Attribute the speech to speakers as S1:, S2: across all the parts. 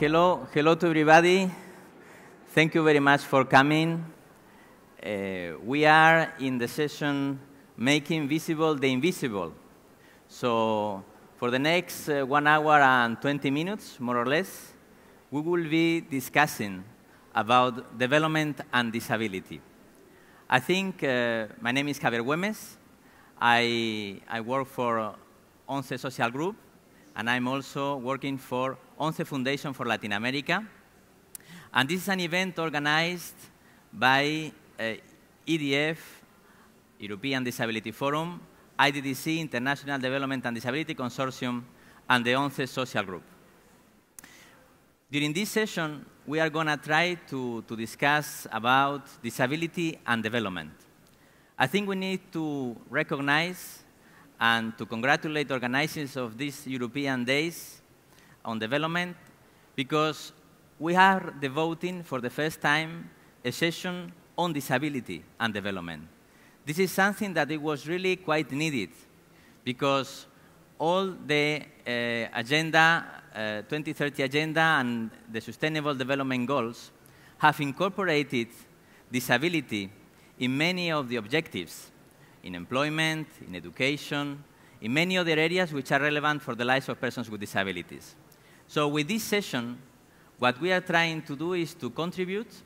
S1: Hello to everybody. Thank you very much for coming. We are in the session Making Visible the Invisible. So for the next 1 hour and 20 minutes, more or less, we will be discussing about development and disability. I think my name is Javier Güemes. I work for Eurosocial group, and I'm also working for ONCE Foundation for Latin America. And this is an event organized by EDF, European Disability Forum, IDDC, International Development and Disability Consortium, and the Eurosocial group. During this session, we are going to try to discuss about disability and development. I think we need to recognize and to congratulate organizers of these European Days on Development, because we are devoting for the first time a session on disability and development. This is something that it was really quite needed, because all the 2030 Agenda and the Sustainable Development Goals have incorporated disability in many of the objectives, in employment, in education, in many other areas which are relevant for the lives of persons with disabilities. So with this session, what we are trying to do is to contribute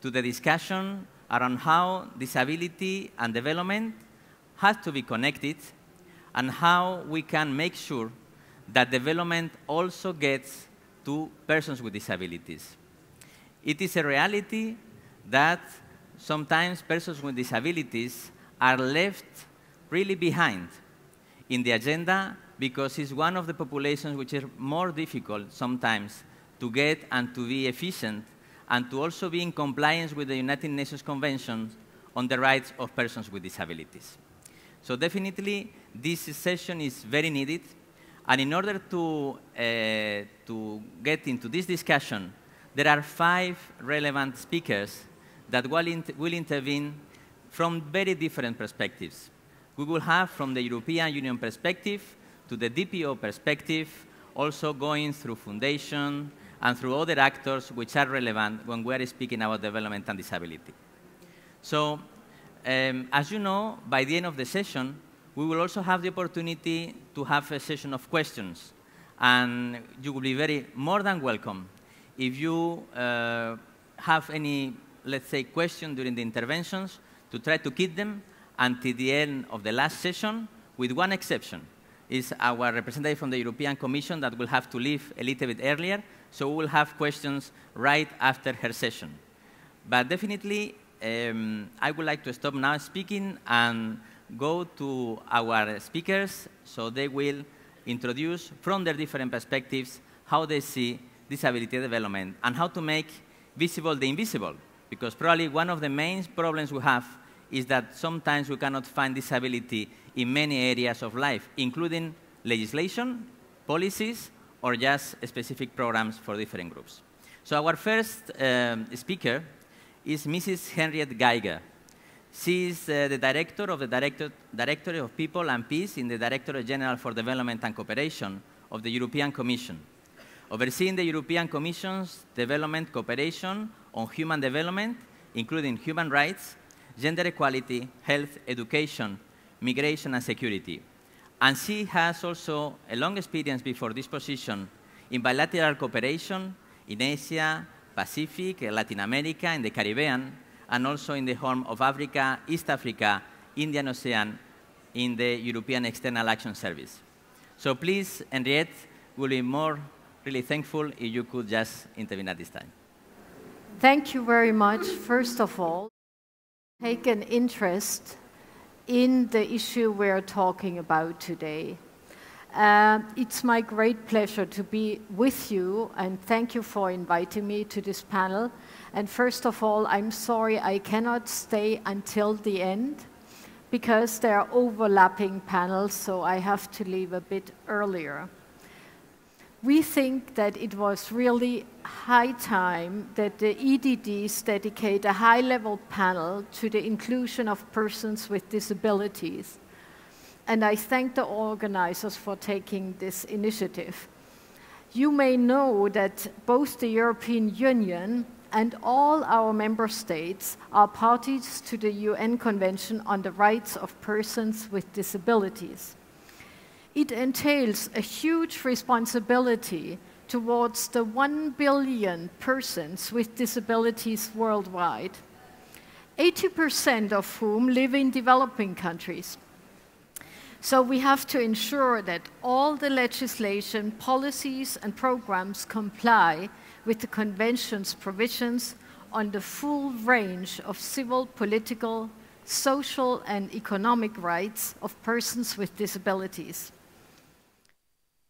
S1: to the discussion around how disability and development have to be connected, and how we can make sure that development also gets to persons with disabilities. It is a reality that sometimes persons with disabilities are left really behind in the agenda, because it's one of the populations which is more difficult sometimes to get and to be efficient, and to also be in compliance with the United Nations Convention on the rights of persons with disabilities. So definitely, this session is very needed. And in order to get into this discussion, there are 5 relevant speakers that will intervene from very different perspectives. We will have from the European Union perspective to the DPO perspective, also going through foundation and through other actors which are relevant when we are speaking about development and disability. So, as you know, by the end of the session, we will also have the opportunity to have a session of questions. And you will be more than welcome if you have any, let's say, question during the interventions, to try to keep them until the end of the last session, with one exception. Is our representative from the European Commission that will have to leave a little bit earlier, so we will have questions right after her session. But definitely, I would like to stop now speaking and go to our speakers, so they will introduce from their different perspectives how they see disability development and how to make visible the invisible. Because probably one of the main problems we have is that sometimes we cannot find disability in many areas of life, including legislation, policies, or just specific programs for different groups. So our first speaker is Mrs. Henriette Geiger. She is the director of the Directorate of People and Peace in the Directorate General for Development and Cooperation of the European Commission, overseeing the European Commission's development cooperation on human development, including human rights, gender equality, health, education, migration, and security. And she has also a long experience before this position in bilateral cooperation in Asia, Pacific, Latin America, and the Caribbean, and also in the Horn of Africa, East Africa, Indian Ocean, in the European External Action Service. So please, Henriette, we'll be really thankful if you could just intervene at this time.
S2: Thank you very much. First of all, take an interest in the issue we're talking about today. It's my great pleasure to be with you, and thank you for inviting me to this panel. And first of all, I'm sorry I cannot stay until the end, because there are overlapping panels, so I have to leave a bit earlier. We think that it was really high time that the EDDs dedicate a high-level panel to the inclusion of persons with disabilities. And I thank the organizers for taking this initiative. You may know that both the European Union and all our member states are parties to the UN Convention on the Rights of Persons with Disabilities. It entails a huge responsibility towards the 1 billion persons with disabilities worldwide, 80% of whom live in developing countries. So we have to ensure that all the legislation, policies, and programs comply with the Convention's provisions on the full range of civil, political, social, and economic rights of persons with disabilities.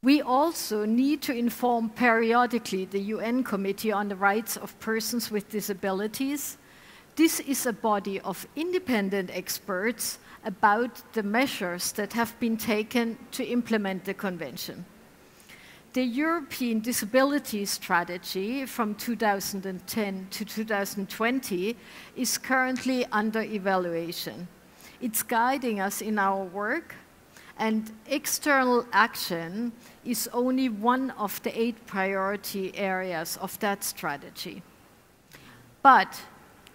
S2: We also need to inform periodically the UN Committee on the Rights of Persons with Disabilities. This is a body of independent experts about the measures that have been taken to implement the Convention. The European Disability Strategy from 2010 to 2020 is currently under evaluation. It's guiding us in our work, and external action is only one of the 8 priority areas of that strategy. But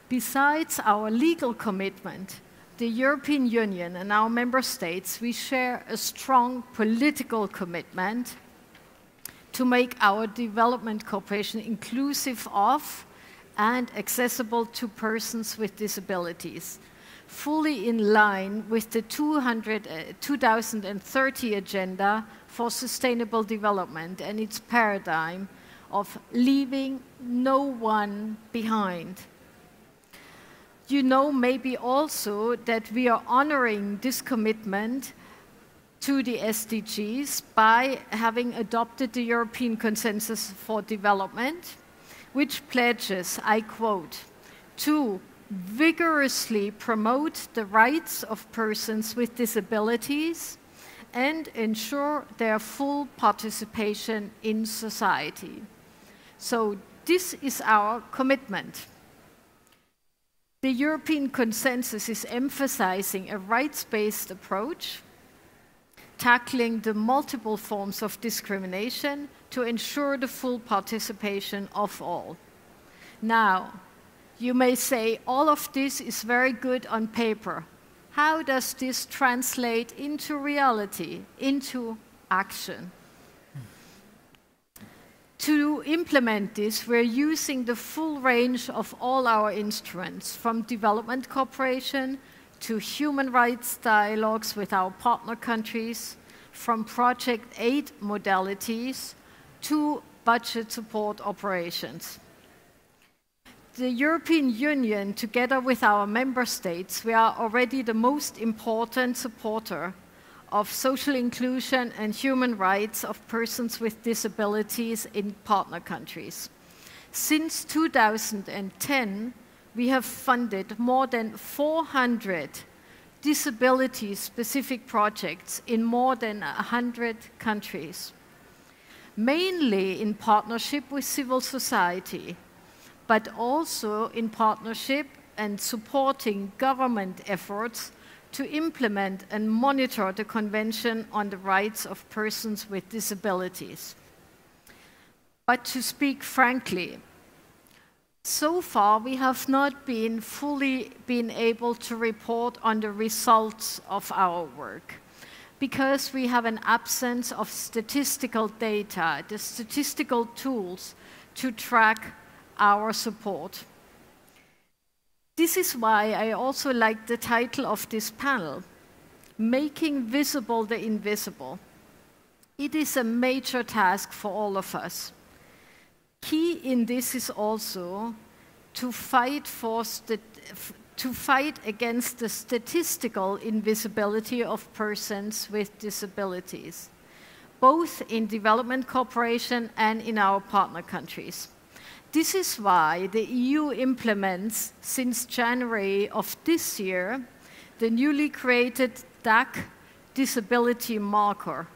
S2: besides our legal commitment, the European Union and our member states, we share a strong political commitment to make our development cooperation inclusive of and accessible to persons with disabilities, fully in line with the 2030 Agenda for Sustainable Development and its paradigm of leaving no one behind. You know maybe also that we are honoring this commitment to the SDGs by having adopted the European Consensus for Development, which pledges, I quote, to vigorously promote the rights of persons with disabilities and ensure their full participation in society. So this is our commitment. The European Consensus is emphasizing a rights-based approach, tackling the multiple forms of discrimination to ensure the full participation of all. Now, you may say all of this is very good on paper. How does this translate into reality, into action? To implement this, we're using the full range of all our instruments, from development cooperation to human rights dialogues with our partner countries, from project aid modalities to budget support operations. The European Union, together with our member states, we are already the most important supporter of social inclusion and human rights of persons with disabilities in partner countries. Since 2010, we have funded more than 400 disability-specific projects in more than 100 countries, mainly in partnership with civil society, but also in partnership and supporting government efforts to implement and monitor the Convention on the Rights of Persons with Disabilities. But to speak frankly, so far we have not been fully able to report on the results of our work because we have an absence of statistical data, the statistical tools to track our support. This is why I also like the title of this panel, Making Visible the Invisible. It is a major task for all of us. Key in this is also to fight against the statistical invisibility of persons with disabilities, both in development cooperation and in our partner countries. This is why the EU implements, since January of this year, the newly created DAC disability marker.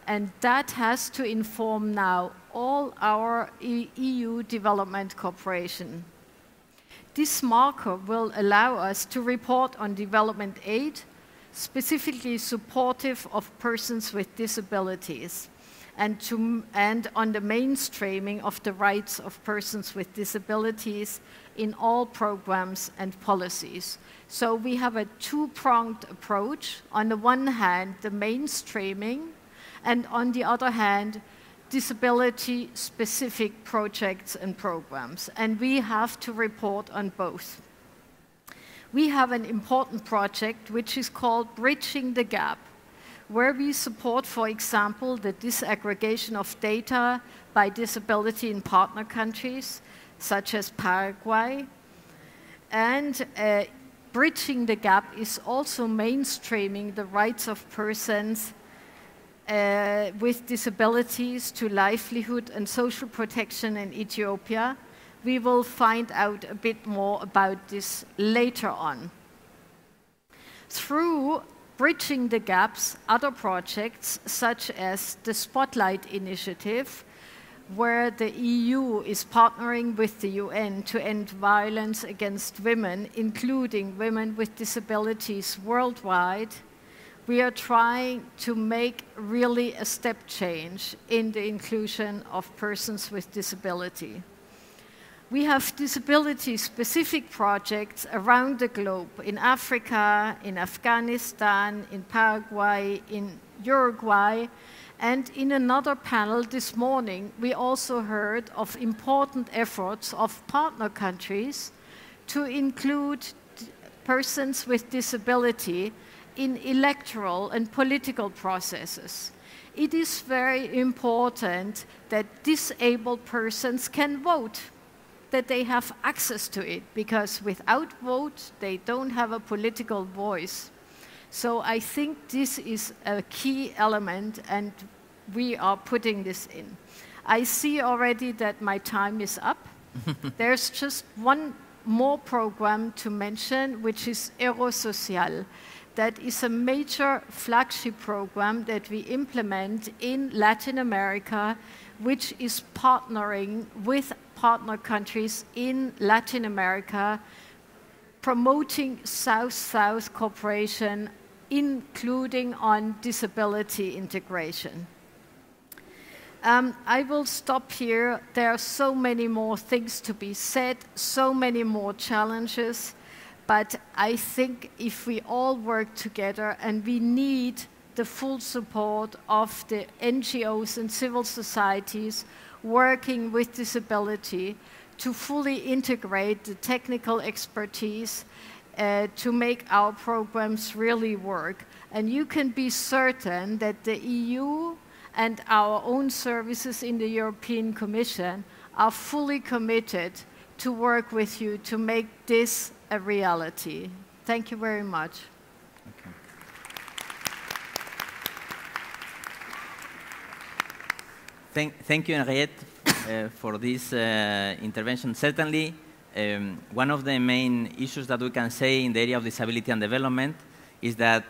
S2: And that has to inform now all our EU development cooperation. This marker will allow us to report on development aid, specifically supportive of persons with disabilities. and on the mainstreaming of the rights of persons with disabilities in all programs and policies. So we have a two-pronged approach. On the one hand, the mainstreaming, and on the other hand, disability-specific projects and programs. And we have to report on both. We have an important project which is called Bridging the Gap, where we support, for example, the disaggregation of data by disability in partner countries, such as Paraguay. And Bridging the Gap is also mainstreaming the rights of persons with disabilities to livelihood and social protection in Ethiopia. We will find out a bit more about this later on. Through Bridging the Gaps, other projects such as the Spotlight Initiative, where the EU is partnering with the UN to end violence against women, including women with disabilities worldwide, we are trying to make really a step change in the inclusion of persons with disability. We have disability-specific projects around the globe, in Africa, in Afghanistan, in Paraguay, in Uruguay, and in another panel this morning, we also heard of important efforts of partner countries to include persons with disability in electoral and political processes. It is very important that disabled persons can vote, that they have access to it, because without vote, they don't have a political voice. So I think this is a key element, and we are putting this in. I see already that my time is up. There's just one more program to mention, which is Eurosocial. That is a major flagship program that we implement in Latin America, which is partnering with partner countries in Latin America, promoting South-South cooperation, including on disability integration. I will stop here. There are so many more things to be said, so many more challenges. But I think if we all work together, and we need the full support of the NGOs and civil societies working with disability to fully integrate the technical expertise to make our programs really work. And you can be certain that the EU and our own services in the European Commission are fully committed to work with you to make this a reality. Thank you very much.
S1: Okay. Thank you, Henriette, for this intervention. Certainly, one of the main issues that we can say in the area of disability and development is that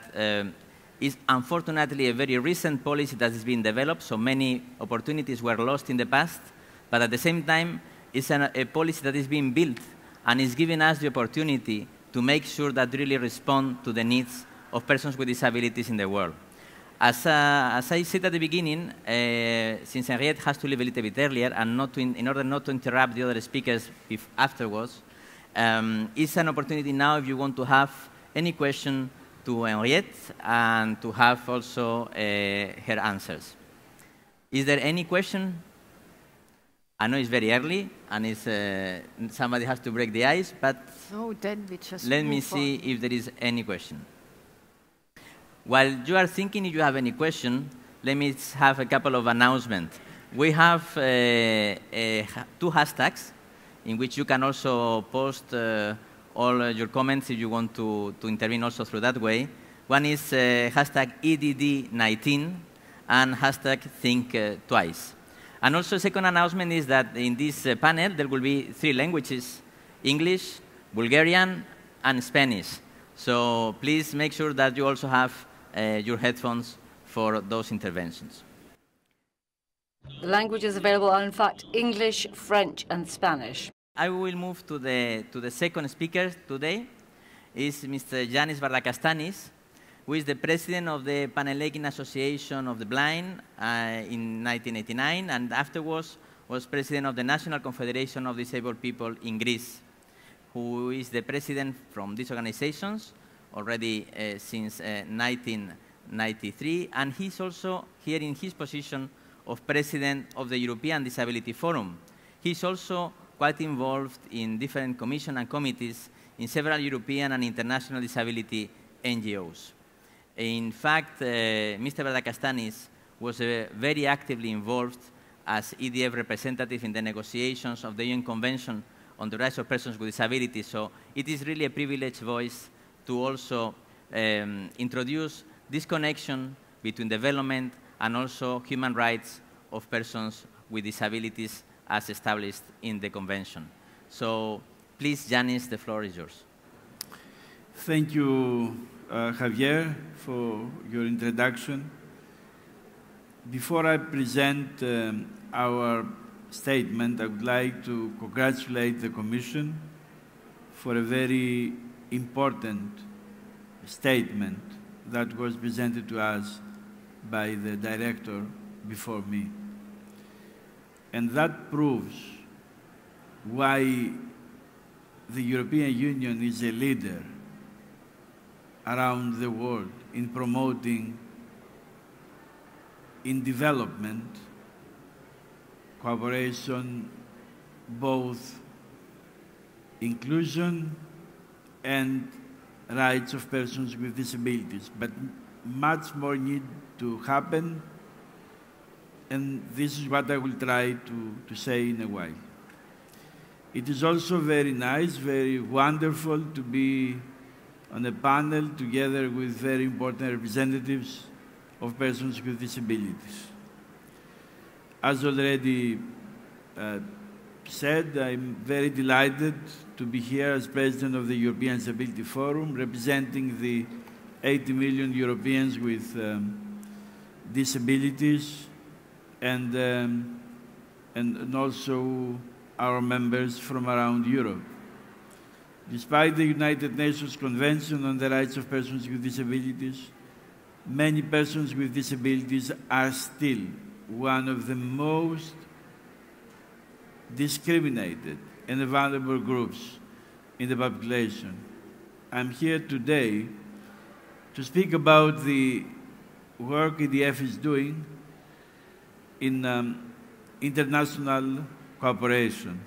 S1: it's unfortunately a very recent policy that has been developed, so many opportunities were lost in the past, but at the same time, it's a policy that is being built and is giving us the opportunity to make sure that really respond to the needs of persons with disabilities in the world. As I said at the beginning, since Henriette has to leave a little bit earlier, and in order not to interrupt the other speakers afterwards, it's an opportunity now if you want to have any question to Henriette and to have also her answers. Is there any question? I know it's very early, and it's, somebody has to break the ice, but
S2: then we just
S1: let me see if there is any question. While you are thinking if you have any question, let me have a couple of announcements. We have 2 hashtags in which you can also post all your comments if you want to intervene also through that way. One is hashtag EDD19 and hashtag Think Twice. And also, second announcement is that in this panel, there will be 3 languages: English, Bulgarian, and Spanish. So please make sure that you also have your headphones for those interventions.
S3: The languages available are, in fact, English, French, and Spanish.
S1: I will move to the second speaker today. Is Mr. Yanis Barlakastanis. who is the president of the Pan-Hellenic Association of the Blind in 1989, and afterwards was president of the National Confederation of Disabled People in Greece, who is the president from these organizations already since 1993, and he's also here in his position of president of the European Disability Forum. He's also quite involved in different commissions and committees in several European and international disability NGOs. In fact, Mr. Bardakastanis was very actively involved as EDF representative in the negotiations of the UN Convention on the Rights of Persons with Disabilities. So it is really a privileged voice to also introduce this connection between development and also human rights of persons with disabilities as established in the Convention. So please, Yanis, the floor is yours.
S4: Thank you, Javier, for your introduction. Before I present our statement, I would like to congratulate the Commission for a very important statement that was presented to us by the director before me. And that proves why the European Union is a leader around the world in promoting in development cooperation, both inclusion and rights of persons with disabilities. But much more needs to happen, and this is what I will try to say in a while. It is also very nice, very wonderful to be on a panel together with very important representatives of persons with disabilities. As already said, I'm very delighted to be here as president of the European Disability Forum, representing the 80 million Europeans with disabilities and also our members from around Europe. Despite the United Nations Convention on the Rights of Persons with Disabilities, many persons with disabilities are still one of the most discriminated and vulnerable groups in the population. I'm here today to speak about the work EDF is doing in international cooperation.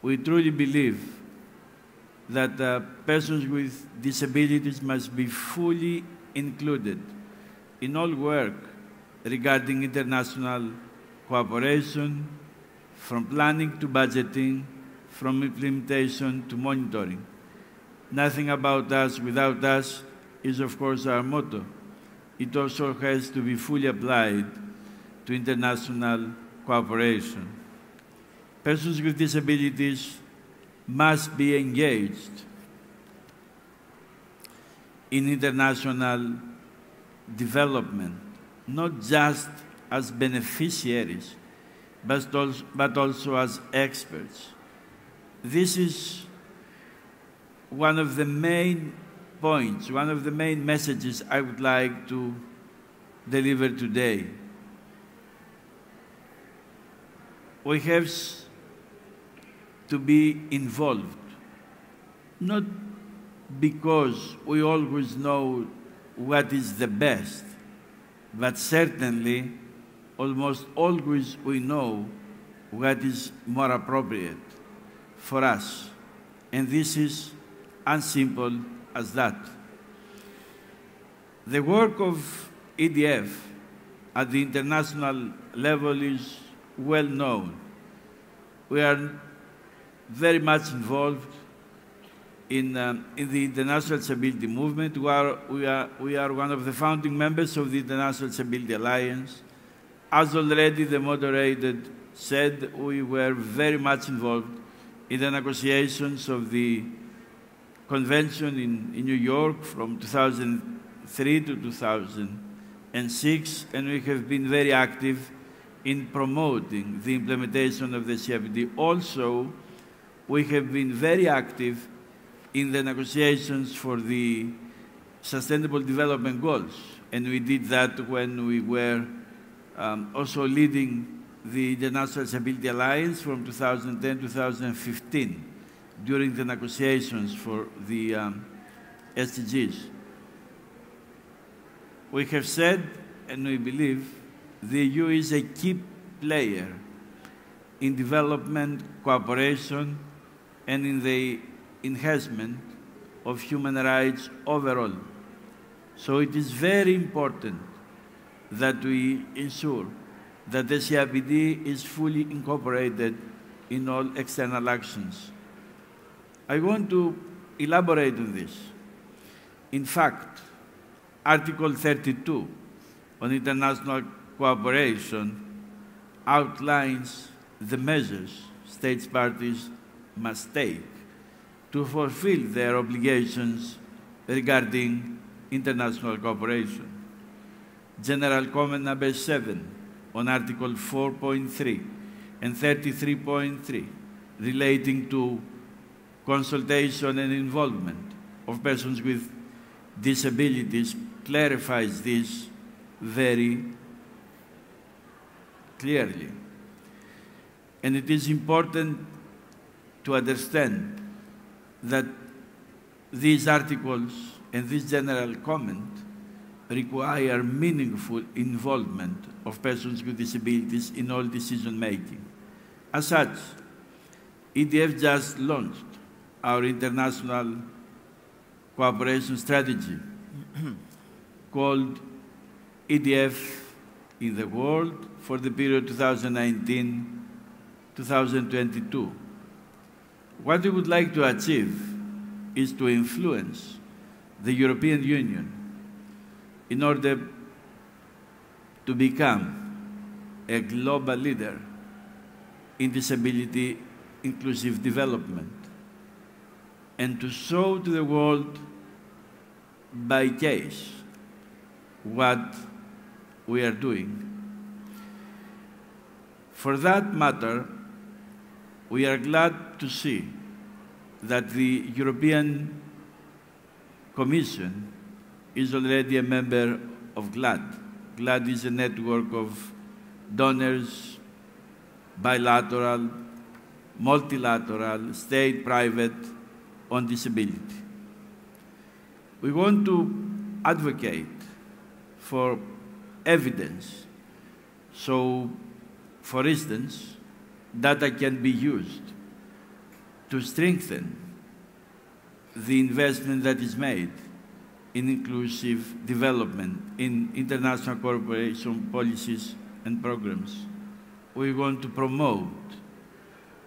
S4: We truly believe that persons with disabilities must be fully included in all work regarding international cooperation, from planning to budgeting, from implementation to monitoring. Nothing about us without us is, of course, our motto. It also has to be fully applied to international cooperation. Persons with disabilities must be engaged in international development, not just as beneficiaries, but also as experts. This is one of the main points, one of the main messages I would like to deliver today. We have to be involved, not because we always know what is the best, but certainly almost always we know what is more appropriate for us. And this is as simple as that. The work of EDF at the international level is well known. We are very much involved in the international disability movement. We are one of the founding members of the International Disability Alliance. As already the moderator said, we were very much involved in the negotiations of the convention in New York from 2003 to 2006, and we have been very active in promoting the implementation of the CRPD. Also, we have been very active in the negotiations for the Sustainable Development Goals. And we did that when we were also leading the International Disability Alliance from 2010 to 2015 during the negotiations for the SDGs. We have said, and we believe, the EU is a key player in development, cooperation, and in the enhancement of human rights overall. So it is very important that we ensure that the CRPD is fully incorporated in all external actions. I want to elaborate on this. In fact, Article 32 on international cooperation outlines the measures states parties must take to fulfill their obligations regarding international cooperation. General Comment number 7 on Article 4.3 and 33.3 relating to consultation and involvement of persons with disabilities clarifies this very clearly. And it is important to understand that these articles and this general comment require meaningful involvement of persons with disabilities in all decision-making. As such, EDF just launched our international cooperation strategy called EDF in the World for the period 2019-2022. What we would like to achieve is to influence the European Union in order to become a global leader in disability inclusive development and to show to the world by case what we are doing. For that matter, we are glad to see that the European Commission is already a member of GLAD. GLAD is a network of donors, bilateral, multilateral, state, private, on disability. We want to advocate for evidence. So, for instance, data can be used to strengthen the investment that is made in inclusive development, in international cooperation policies and programs. We want to promote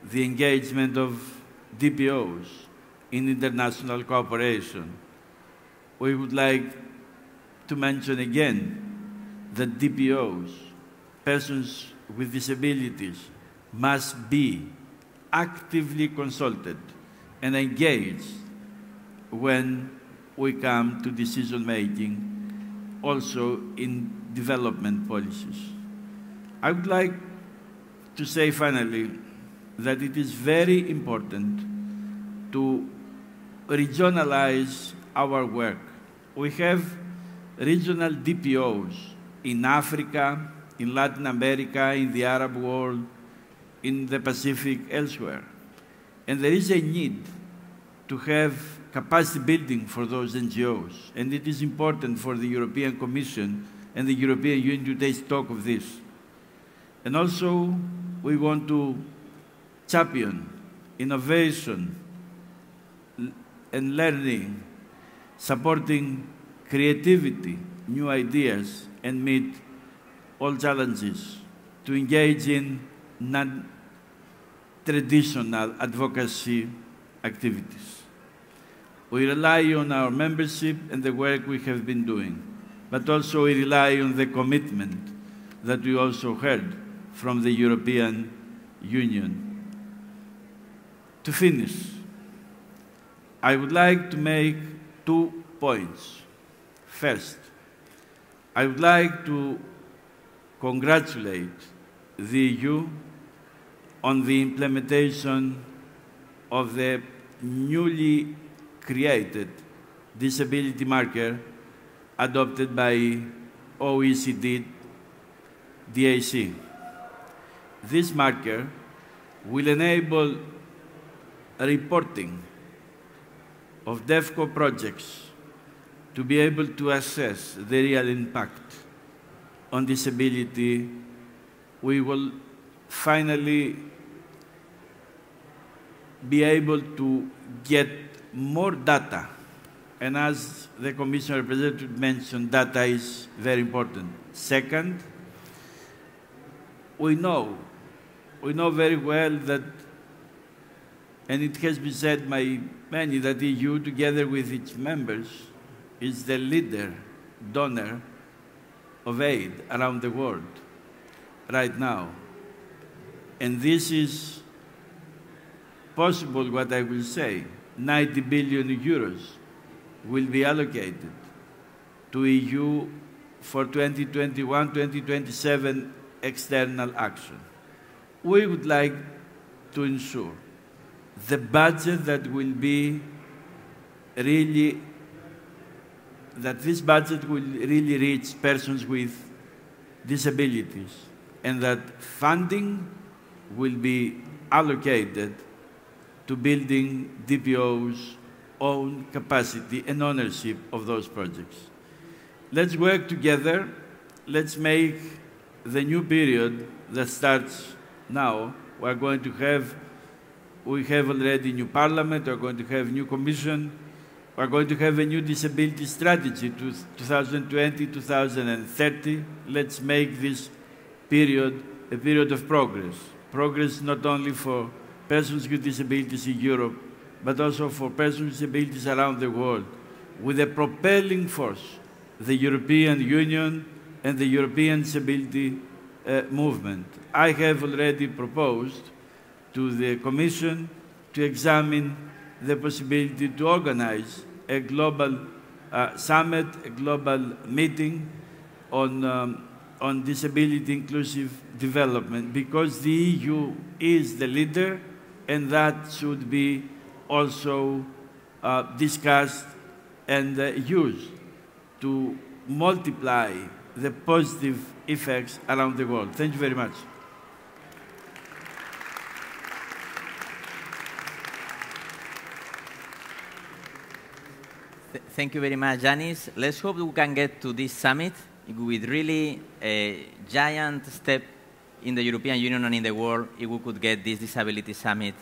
S4: the engagement of DPOs in international cooperation. We would like to mention again that DPOs, persons with disabilities, must be actively consulted and engaged when we come to decision-making, also in development policies. I would like to say finally that it is very important to regionalize our work. We have regional DPOs in Africa, in Latin America, in the Arab world, in the Pacific, elsewhere. And there is a need to have capacity building for those NGOs. And it is important for the European Commission and the European Union to take stock of this. And also, we want to champion innovation and learning, supporting creativity, new ideas, and meet all challenges, to engage in non-traditional advocacy activities. We rely on our membership and the work we have been doing, but also we rely on the commitment that we also heard from the European Union. To finish, I would like to make 2 points. First, I would like to congratulate the EU on the implementation of the newly created disability marker adopted by OECD DAC. This marker will enable reporting of DEFCO projects to be able to assess the real impact on disability. We will finally be able to get more data. And as the Commission representative mentioned, data is very important. Second, we know very well that, and it has been said by many, that the EU, together with its members, is the leader donor of aid around the world right now. And this is possible, what I will say, 90 billion euros will be allocated to EU for 2021-2027 external action. We would like to ensure the budget that will be really, that this budget will really reach persons with disabilities, and that funding will be allocated to building DPO's own capacity and ownership of those projects. Let's work together. Let's make the new period that starts now. We have already new parliament, we're going to have new commission, we're going to have a new disability strategy to 2020-2030. Let's make this period a period of progress. Progress not only for persons with disabilities in Europe, but also for persons with disabilities around the world, with a propelling force, the European Union and the European Disability Movement. I have already proposed to the Commission to examine the possibility to organize a global summit, a global meeting on disability inclusive development, because the EU is the leader, and that should be also discussed and used to multiply the positive effects around the world. Thank you very much.
S1: Thank you very much, Yanis. Let's hope we can get to this summit with really a giant step in the European Union and in the world if we could get this disability summit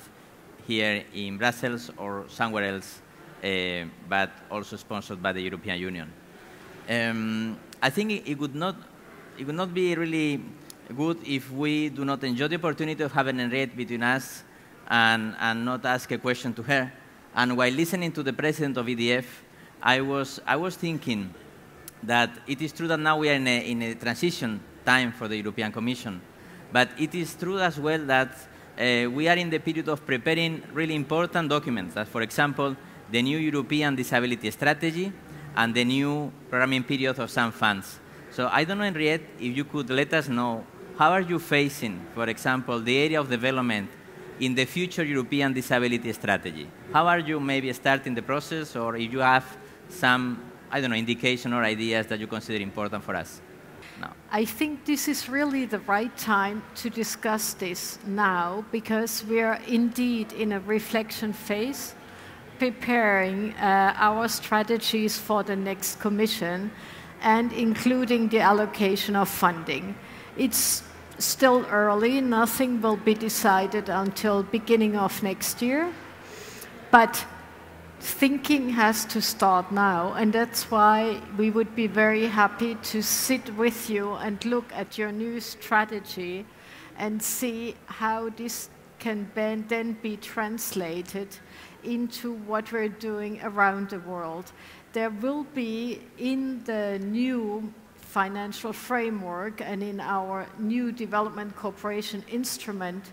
S1: here in Brussels or somewhere else, but also sponsored by the European Union. I think it would not be really good if we do not enjoy the opportunity of having Henriette between us and not ask a question to her. And while listening to the president of EDF, I was thinking that it is true that now we are in a transition time for the European Commission, but it is true as well that we are in the period of preparing really important documents, as for example, the new European Disability Strategy and the new programming period of some funds. So I don't know, Henriette, if you could let us know, how are you facing, for example, the area of development in the future European Disability Strategy? How are you maybe starting the process, or if you have some, I don't know, indication or ideas that you consider important for us? No.
S2: I think this is really the right time to discuss this now, because we are indeed in a reflection phase, preparing our strategies for the next Commission and including the allocation of funding. It's still early, nothing will be decided until beginning of next year, but thinking has to start now, and that's why we would be very happy to sit with you and look at your new strategy and see how this can then be translated into what we're doing around the world. There will be in the new financial framework and in our new development cooperation instrument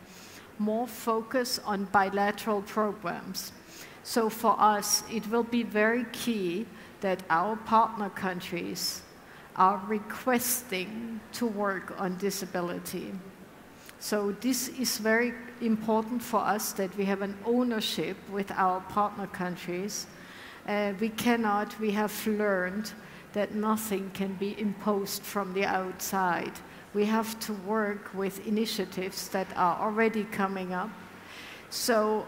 S2: more focus on bilateral programs. So for us, it will be very key that our partner countries are requesting to work on disability. So this is very important for us, that we have an ownership with our partner countries We have learned that nothing can be imposed from the outside. We have to work with initiatives that are already coming up. So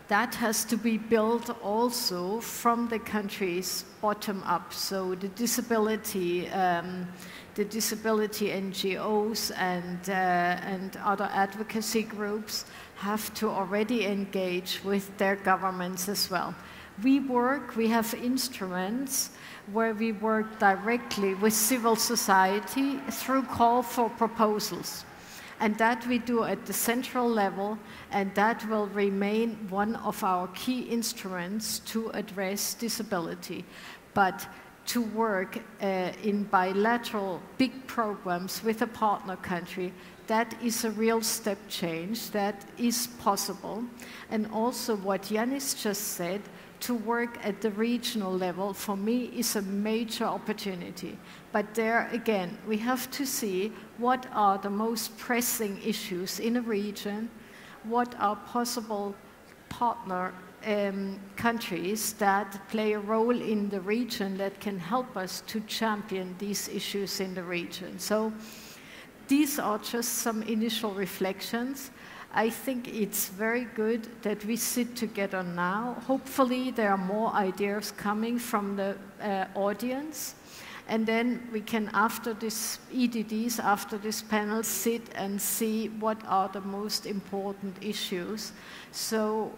S2: that has to be built also from the countries bottom up. So the disability NGOs and other advocacy groups have to already engage with their governments as well. We have instruments where we work directly with civil society through call for proposals. And that we do at the central level, and that will remain one of our key instruments to address disability. But to work in bilateral big programs with a partner country, that is a real step change, that is possible. And also what Yanis just said, to work at the regional level, for me, is a major opportunity. But there, again, we have to see what are the most pressing issues in a region, what are possible partner countries that play a role in the region that can help us to champion these issues in the region. So these are just some initial reflections. I think it's very good that we sit together now. Hopefully there are more ideas coming from the audience. And then we can, after this EDDs, after this panel, sit and see what are the most important issues so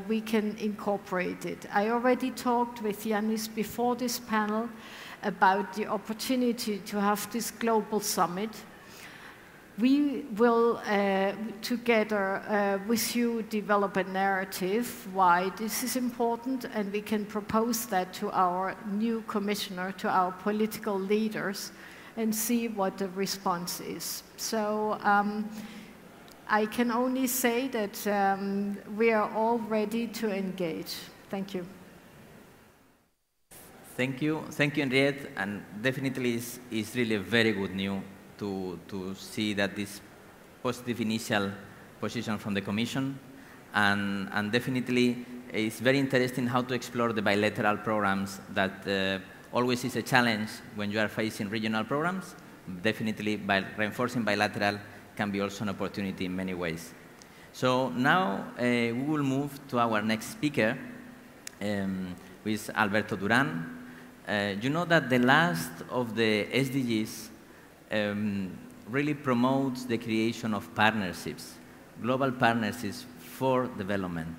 S2: we can incorporate it. I already talked with Yanis before this panel about the opportunity to have this global summit. We will, together with you, develop a narrative why this is important, and we can propose that to our new commissioner, to our political leaders, and see what the response is. So I can only say that we are all ready to engage. Thank you.
S1: Thank you, Henriette, and definitely it's really a very good news to see that this positive initial position from the Commission, and definitely it's very interesting how to explore the bilateral programs that always is a challenge when you are facing regional programs. Definitely by reinforcing bilateral can be also an opportunity in many ways. So now we will move to our next speaker, who is Alberto Duran. You know that the last of the SDGs really promotes the creation of partnerships, global partnerships for development.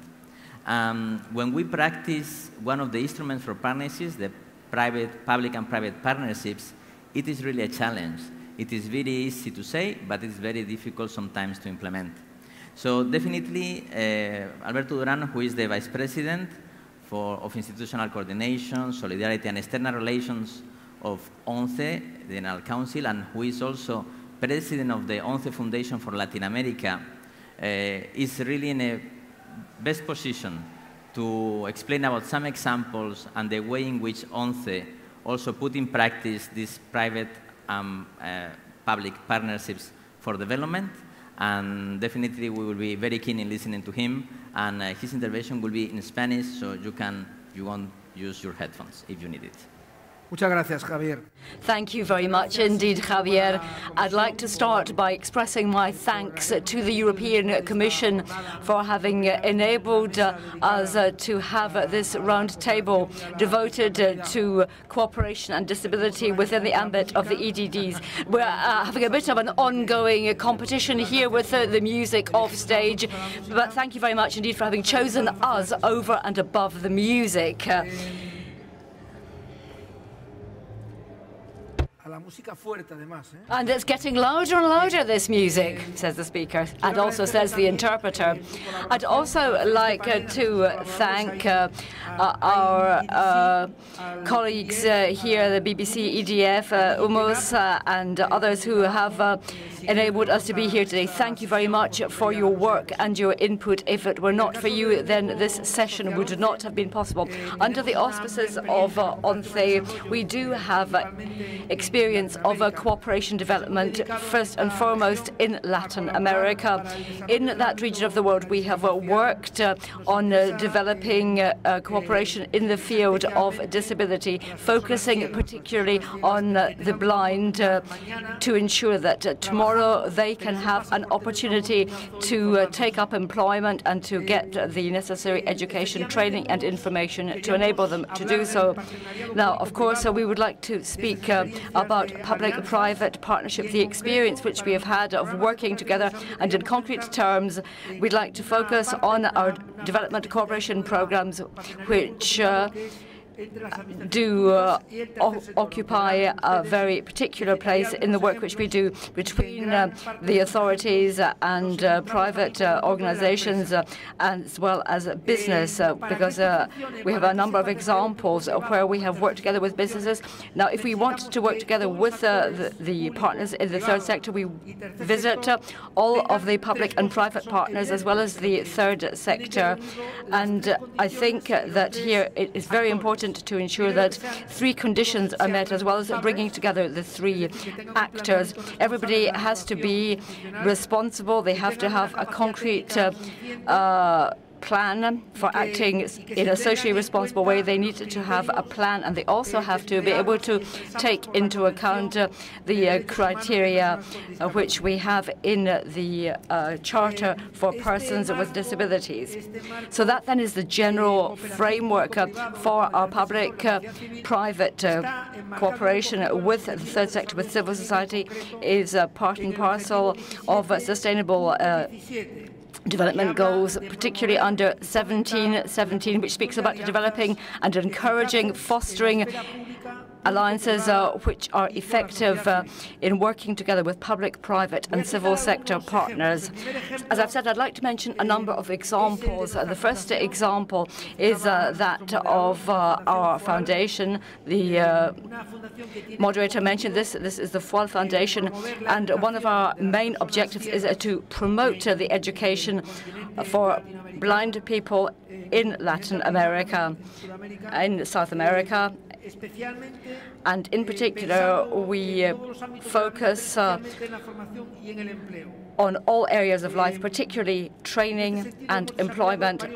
S1: When we practice one of the instruments for partnerships, the public and private partnerships, it is really a challenge. It is very easy to say, but it's very difficult sometimes to implement. So definitely, Alberto Duran, who is the Vice President of Institutional Coordination, Solidarity and External Relations of ONCE, the General Council, and who is also President of the ONCE Foundation for Latin America, is really in a best position to explain about some examples and the way in which ONCE also put in practice these private public partnerships for development. And definitely we will be very keen in listening to him, and his intervention will be in Spanish, so you won't use your headphones if you need it.
S5: Muchas gracias, Javier.
S3: Thank you very much indeed, Javier. I'd like to start by expressing my thanks to the European Commission for having enabled us to have this round table devoted to cooperation and disability within the ambit of the EDDs. We're having a bit of an ongoing competition here with the music off stage, but thank you very much indeed for having chosen us over and above the music. And it's getting louder and louder, this music, says the speaker, and also says the interpreter. I'd also like to thank our colleagues here, the BBC, EDF, UMOS, and others who have enabled us to be here today. Thank you very much for your work and your input. If it were not for you, then this session would not have been possible. Under the auspices of ONCE, we do have experience experience of cooperation development, first and foremost in Latin America. In that region of the world, we have worked on developing cooperation in the field of disability, focusing particularly on the blind to ensure that tomorrow they can have an opportunity to take up employment and to get the necessary education, training and information to enable them to do so. Now, of course, we would like to speak about public-private partnership, the experience which we have had of working together, and in concrete terms, we'd like to focus on our development cooperation programs, which do occupy a very particular place in the work which we do between the authorities and private organizations, as well as business, because we have a number of examples where we have worked together with businesses. Now, if we want to work together with the partners in the third sector, we visit all of the public and private partners, as well as the third sector. And I think that here it is very important to ensure that three conditions are met, as well as bringing together the three actors. Everybody has to be responsible. They have to have a concrete plan for acting in a socially responsible way. They need to have a plan, and they also have to be able to take into account the criteria which we have in the Charter for Persons with Disabilities. So that then is the general framework for our public-private cooperation with the third sector, with civil society, is part and parcel of sustainable development goals, particularly under 1717, which speaks about developing and encouraging, fostering alliances which are effective in working together with public, private and civil sector partners. As I've said, I'd like to mention a number of examples. The first example is that of our foundation. The moderator mentioned this. This is the FOIL Foundation, and one of our main objectives is to promote the education for blind people in Latin America, in South America, and in particular, we focus on all areas of life, particularly training and employment.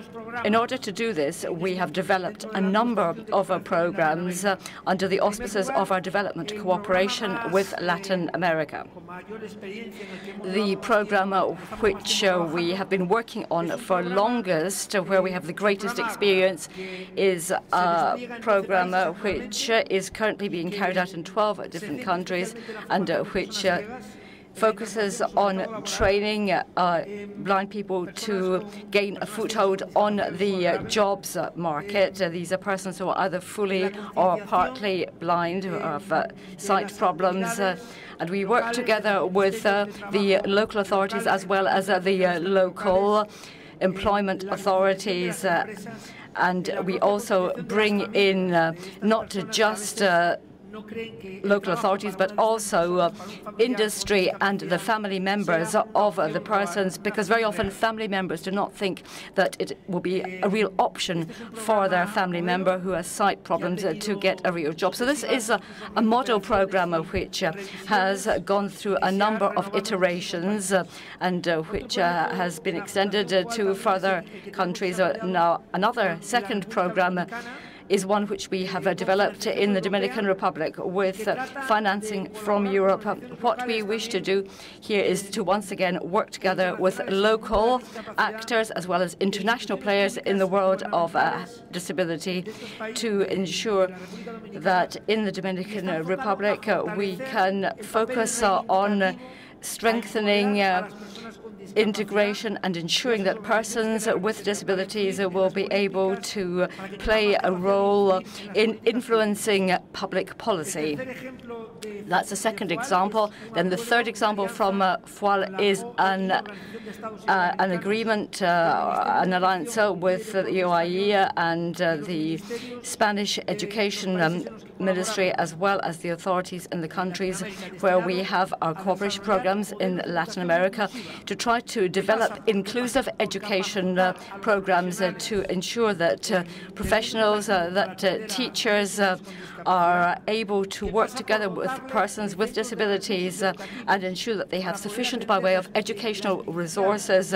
S3: In order to do this, we have developed a number of programs under the auspices of our development cooperation with Latin America. The program which we have been working on for longest, where we have the greatest experience, is a program which is currently being carried out in 12 different countries, and which focuses on training blind people to gain a foothold on the jobs market. These are persons who are either fully or partly blind, who have sight problems. And we work together with the local authorities as well as the local employment authorities. And we also bring in not just local authorities, but also industry and the family members of the persons, because very often family members do not think that it will be a real option for their family member who has sight problems to get a real job. So this is a model program which has gone through a number of iterations and which has been extended to further countries. Now, another second program is one which we have developed in the Dominican Republic with financing from Europe. What we wish to do here is to once again work together with local actors as well as international players in the world of disability to ensure that in the Dominican Republic we can focus on strengthening integration and ensuring that persons with disabilities will be able to play a role in influencing public policy. That's the second example. Then the third example from FOIL is an agreement, an alliance with the UAE and the Spanish Education Ministry, as well as the authorities in the countries where we have our cooperation programs in Latin America, to try to develop inclusive education programs to ensure that professionals, that teachers are able to work together with persons with disabilities and ensure that they have sufficient by way of educational resources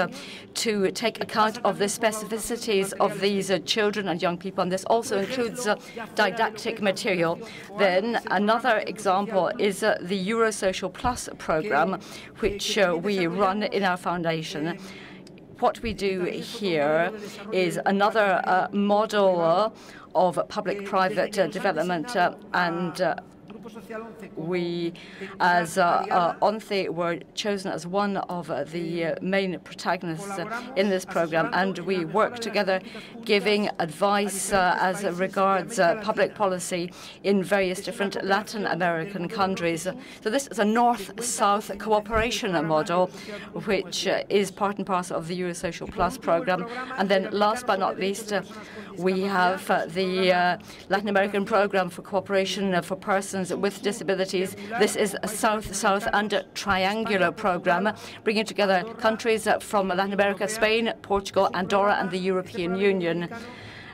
S3: to take account of the specificities of these children and young people. And this also includes didactic material. Then another example is the Eurosocial Plus program, which we run in our foundation. What we do here is another model of public-private development, and we, as ONCE, were chosen as one of the main protagonists in this program, and we work together giving advice as regards public policy in various different Latin American countries. So this is a North-South cooperation model, which is part and parcel of the Eurosocial Plus program. And then last but not least, we have the Latin American program for cooperation for persons with disabilities. This is a South-South and triangular program, bringing together countries from Latin America, Spain, Portugal, Andorra, and the European Union.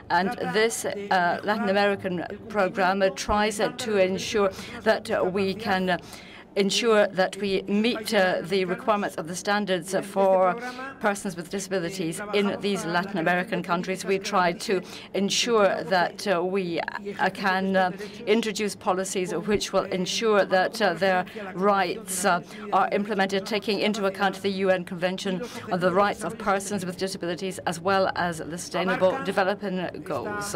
S3: And this Latin American program tries to ensure that we can ensure that we meet the requirements of the standards for persons with disabilities in these Latin American countries. We try to ensure that we can introduce policies which will ensure that their rights are implemented, taking into account the UN Convention on the Rights of Persons with Disabilities as well as the Sustainable Development Goals.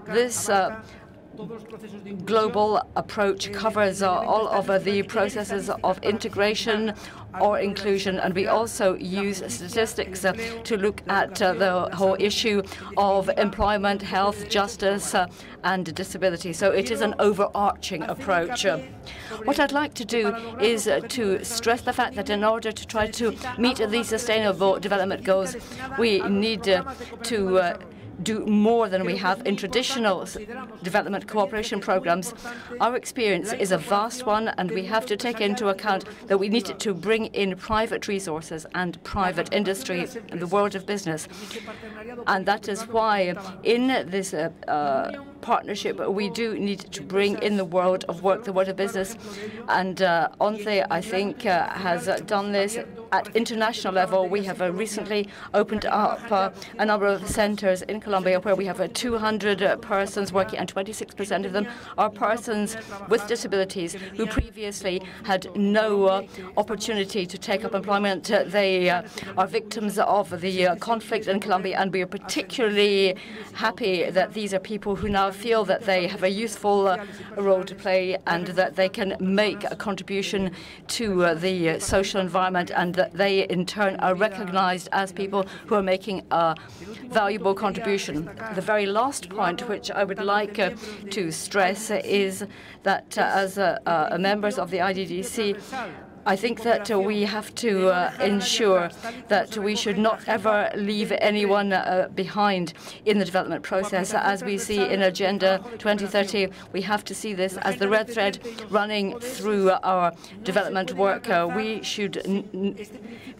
S3: This global approach covers all of the processes of integration or inclusion, and we also use statistics to look at the whole issue of employment, health, justice, and disability. So it is an overarching approach. What I'd like to do is to stress the fact that in order to try to meet these sustainable development goals, we need to do more than we have in traditional development cooperation programs. Our experience is a vast one, and we have to take into account that we need to bring in private resources and private industry in the world of business. And that is why in this partnership we do need to bring in the world of work, the world of business. And ONCE, I think, has done this at international level. We have recently opened up a number of centers in Colombia where we have 200 persons working, and 26% of them are persons with disabilities who previously had no opportunity to take up employment. They are victims of the conflict in Colombia, and we are particularly happy that these are people who now feel that they have a useful role to play and that they can make a contribution to the social environment, and that they in turn are recognized as people who are making a valuable contribution. The very last point which I would like to stress is that as members of the IDDC, I think that we have to ensure that we should not ever leave anyone behind in the development process. As we see in Agenda 2030, we have to see this as the red thread running through our development work. We should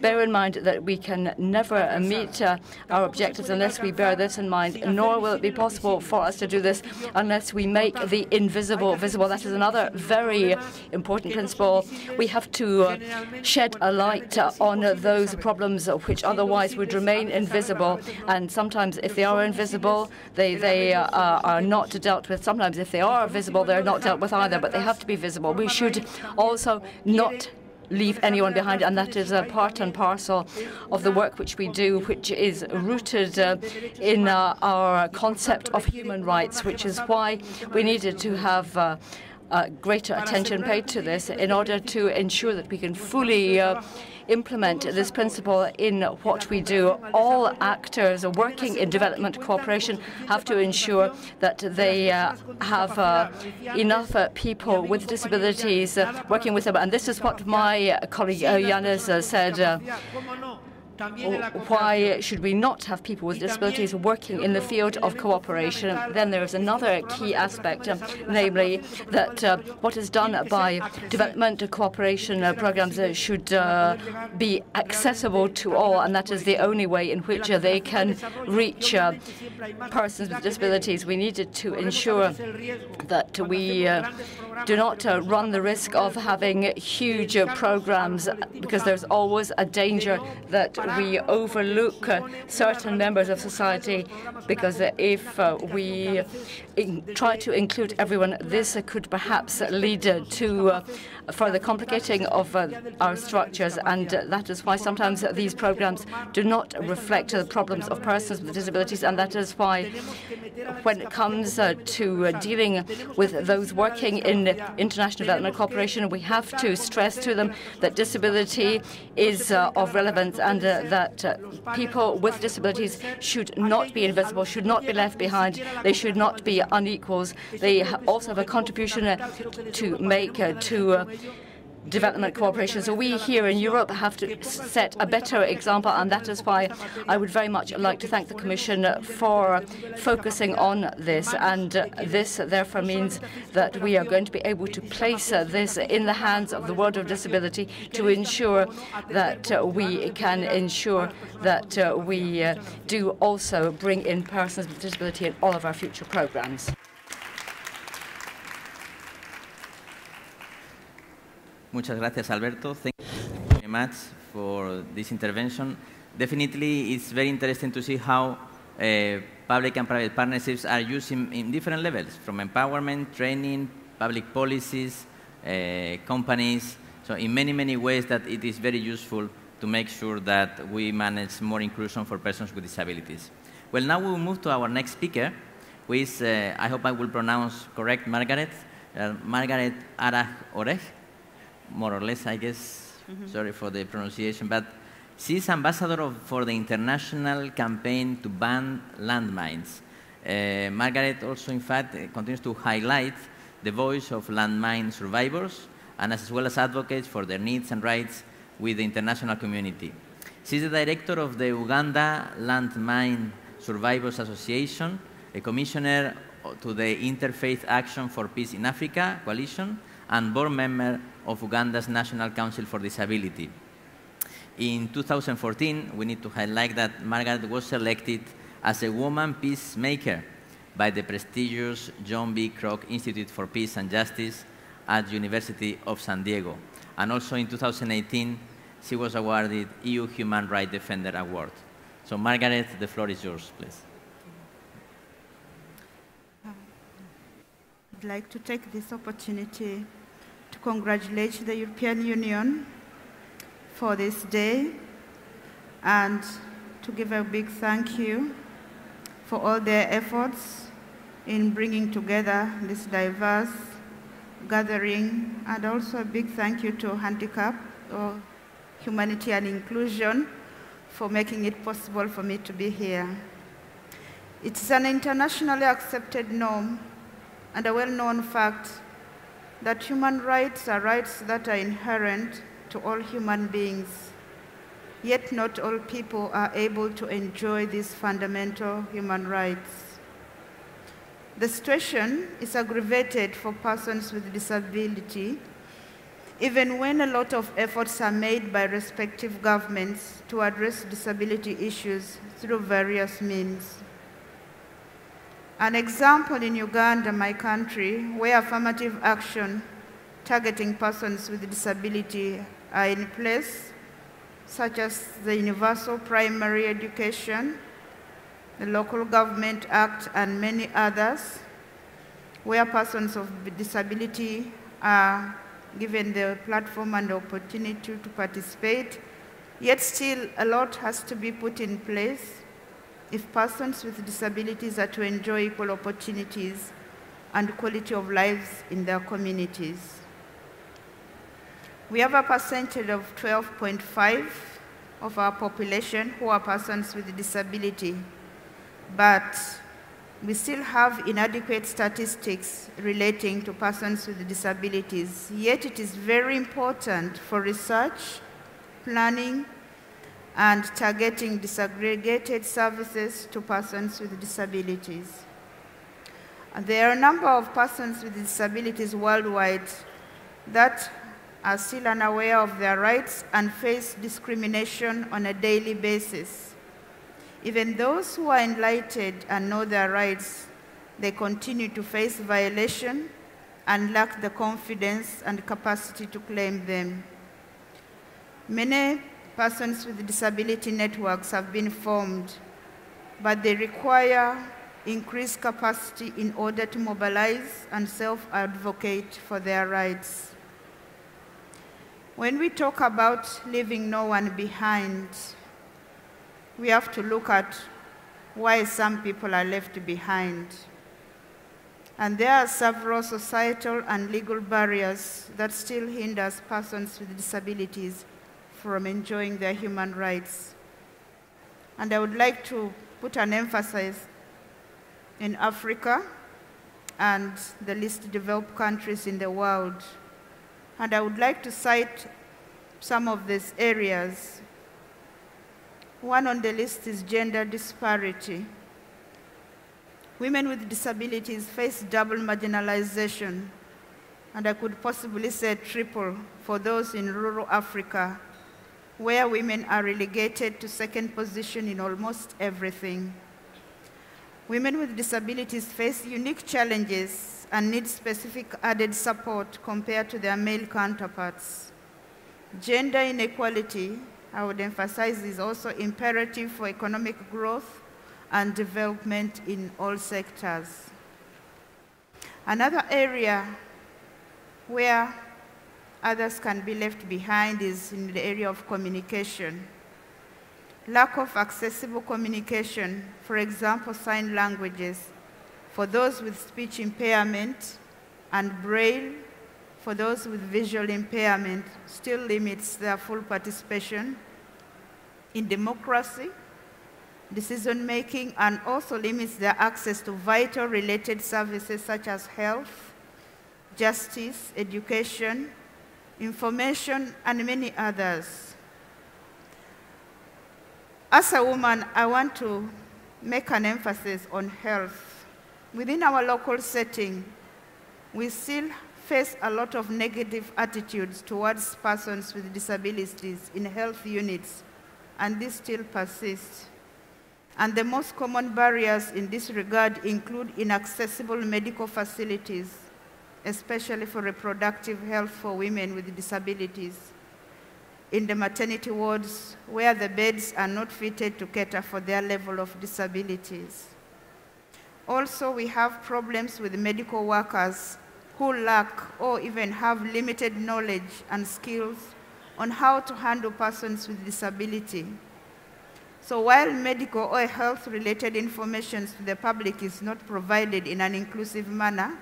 S3: bear in mind that we can never meet our objectives unless we bear this in mind, nor will it be possible for us to do this unless we make the invisible visible. That is another very important principle. We have to shed a light on those problems which otherwise would remain invisible. And sometimes if they are invisible, they are not dealt with. Sometimes if they are visible, they're not dealt with either, but they have to be visible. We should also not leave anyone behind, and that is a part and parcel of the work which we do, which is rooted in our concept of human rights, which is why we needed to have greater attention paid to this in order to ensure that we can fully implement this principle in what we do. All actors working in development cooperation have to ensure that they have enough people with disabilities working with them. And this is what my colleague Yanis said. Why should we not have people with disabilities working in the field of cooperation? Then there is another key aspect, namely that what is done by development cooperation programs should be accessible to all, and that is the only way in which they can reach persons with disabilities. We needed to ensure that we do not run the risk of having huge programs, because there's always a danger that we overlook certain members of society, because if we try to include everyone, this could perhaps lead to further complicating of our structures, and that is why sometimes these programs do not reflect the problems of persons with disabilities, and that is why when it comes to dealing with those working in international development cooperation, we have to stress to them that disability is of relevance, and that people with disabilities should not be invisible, should not be left behind, they should not be unequals. They also have a contribution to make to development cooperation. So we here in Europe have to set a better example, and that is why I would very much like to thank the Commission for focusing on this. And this therefore means that we are going to be able to place this in the hands of the world of disability to ensure that we can ensure that we do also bring in persons with disability in all of our future programs.
S1: Muchas gracias, Alberto. Thank you very much for this intervention. Definitely, it's very interesting to see how public and private partnerships are used in different levels, from empowerment, training, public policies, companies. So in many, many ways that it is very useful to make sure that we manage more inclusion for persons with disabilities. Well, now we will move to our next speaker, who is, I hope I will pronounce correct, Margaret Araj-Orej. More or less, I guess. Sorry for the pronunciation, but she's ambassador for the international campaign to ban landmines. Margaret also, in fact, continues to highlight the voice of landmine survivors, and as well as advocates for their needs and rights with the international community. She's the director of the Uganda Landmine Survivors Association, a commissioner to the Interfaith Action for Peace in Africa coalition, and board member of Uganda's National Council for Disability. In 2014, we need to highlight that Margaret was selected as a woman peacemaker by the prestigious John B. Kroc Institute for Peace and Justice at University of San Diego. And also in 2018, she was awarded EU Human Rights Defender Award. So Margaret, the floor is yours, please.
S6: I'd like to take this opportunity to congratulate the European Union for this day and to give a big thank you for all their efforts in bringing together this diverse gathering, and also a big thank you to Handicap or Humanity and Inclusion for making it possible for me to be here. It's an internationally accepted norm and a well-known fact that human rights are rights that are inherent to all human beings, yet not all people are able to enjoy these fundamental human rights. The situation is aggravated for persons with disability, even when a lot of efforts are made by respective governments to address disability issues through various means. An example in Uganda, my country, where affirmative action targeting persons with disability are in place, such as the Universal Primary Education, the Local Government Act, and many others, where persons of disability are given the platform and the opportunity to participate, yet still a lot has to be put in place if persons with disabilities are to enjoy equal opportunities and quality of lives in their communities. We have a percentage of 12.5 of our population who are persons with disability, but we still have inadequate statistics relating to persons with disabilities. Yet it is very important for research, planning, and targeting disaggregated services to persons with disabilities. And there are a number of persons with disabilities worldwide that are still unaware of their rights and face discrimination on a daily basis. Even those who are enlightened and know their rights, they continue to face violation and lack the confidence and capacity to claim them. Many persons with disability networks have been formed, but they require increased capacity in order to mobilize and self-advocate for their rights. When we talk about leaving no one behind, we have to look at why some people are left behind. And there are several societal and legal barriers that still hinder persons with disabilities from enjoying their human rights. And I would like to put an emphasis in Africa and the least developed countries in the world. And I would like to cite some of these areas. One on the list is gender disparity. Women with disabilities face double marginalization, and I could possibly say triple for those in rural Africa, where women are relegated to second position in almost everything. Women with disabilities face unique challenges and need specific added support compared to their male counterparts. Gender inequality, I would emphasize, is also imperative for economic growth and development in all sectors. Another area where others can be left behind is in the area of communication. Lack of accessible communication, for example, sign languages, for those with speech impairment, and Braille for those with visual impairment, still limits their full participation in democracy, decision-making, and also limits their access to vital related services such as health, justice, education, information, and many others. As a woman, I want to make an emphasis on health. Within our local setting, we still face a lot of negative attitudes towards persons with disabilities in health units, and this still persists. And the most common barriers in this regard include inaccessible medical facilities, especially for reproductive health for women with disabilities, in the maternity wards where the beds are not fitted to cater for their level of disabilities. Also, we have problems with medical workers who lack or even have limited knowledge and skills on how to handle persons with disability. So while medical or health-related information to the public is not provided in an inclusive manner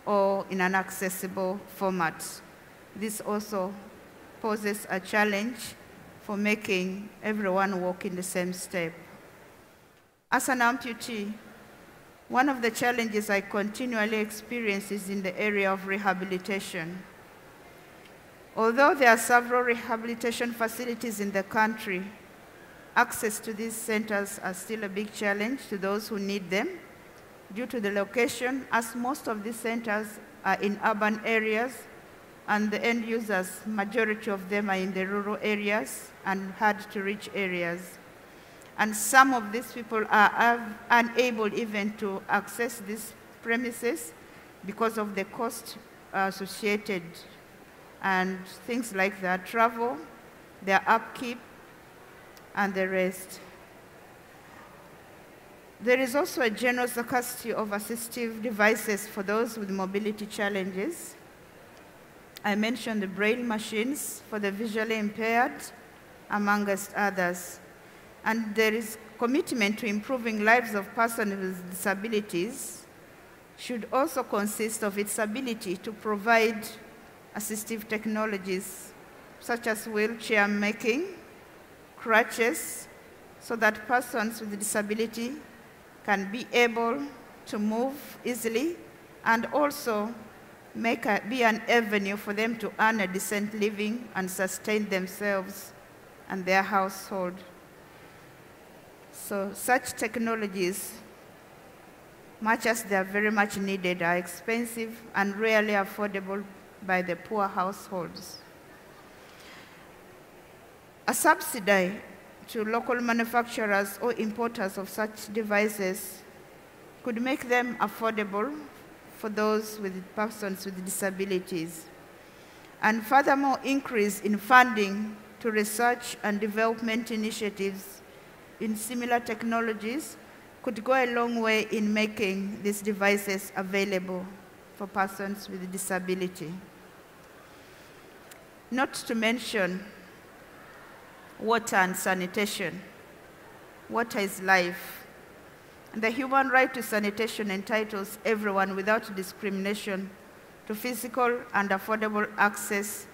S6: or in an accessible format, this also poses a challenge for making everyone walk in the same step. As an amputee, one of the challenges I continually experience is in the area of rehabilitation. Although there are several rehabilitation facilities in the country, access to these centers are still a big challenge to those who need them due to the location, as most of these centers are in urban areas and the end users, majority of them are in the rural areas and hard-to-reach areas. And some of these people are unable even to access these premises because of the cost associated and things like that, travel, their upkeep, and the rest. There is also a general scarcity of assistive devices for those with mobility challenges. I mentioned the Braille machines for the visually impaired, amongst others. And there is commitment to improving lives of persons with disabilities should also consist of its ability to provide assistive technologies such as wheelchair making, crutches, so that persons with disability can be able to move easily and also be an avenue for them to earn a decent living and sustain themselves and their household. So such technologies, much as they are very much needed, are expensive and rarely affordable by the poor households. A subsidy to local manufacturers or importers of such devices could make them affordable for those with persons with disabilities. And furthermore, increase in funding to research and development initiatives in similar technologies could go a long way in making these devices available for persons with disability. Not to mention water and sanitation. Water is life. And the human right to sanitation entitles everyone without discrimination to physical and affordable access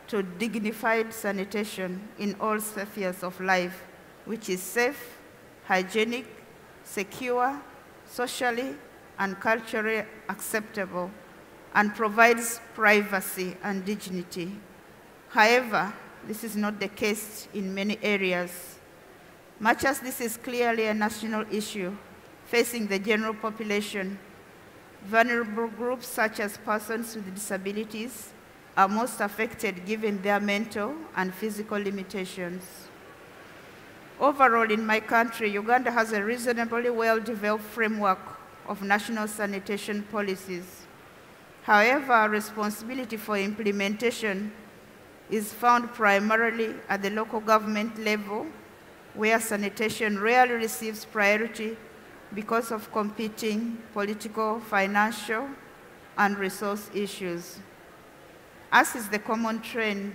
S6: to dignified sanitation in all spheres of life, which is safe, hygienic, secure, socially and culturally acceptable, and provides privacy and dignity. However, this is not the case in many areas. Much as this is clearly a national issue facing the general population, vulnerable groups such as persons with disabilities are most affected given their mental and physical limitations. Overall, in my country, Uganda has a reasonably well-developed framework of national sanitation policies. However, our responsibility for implementation is found primarily at the local government level, where sanitation rarely receives priority because of competing political, financial, and resource issues. As is the common trend,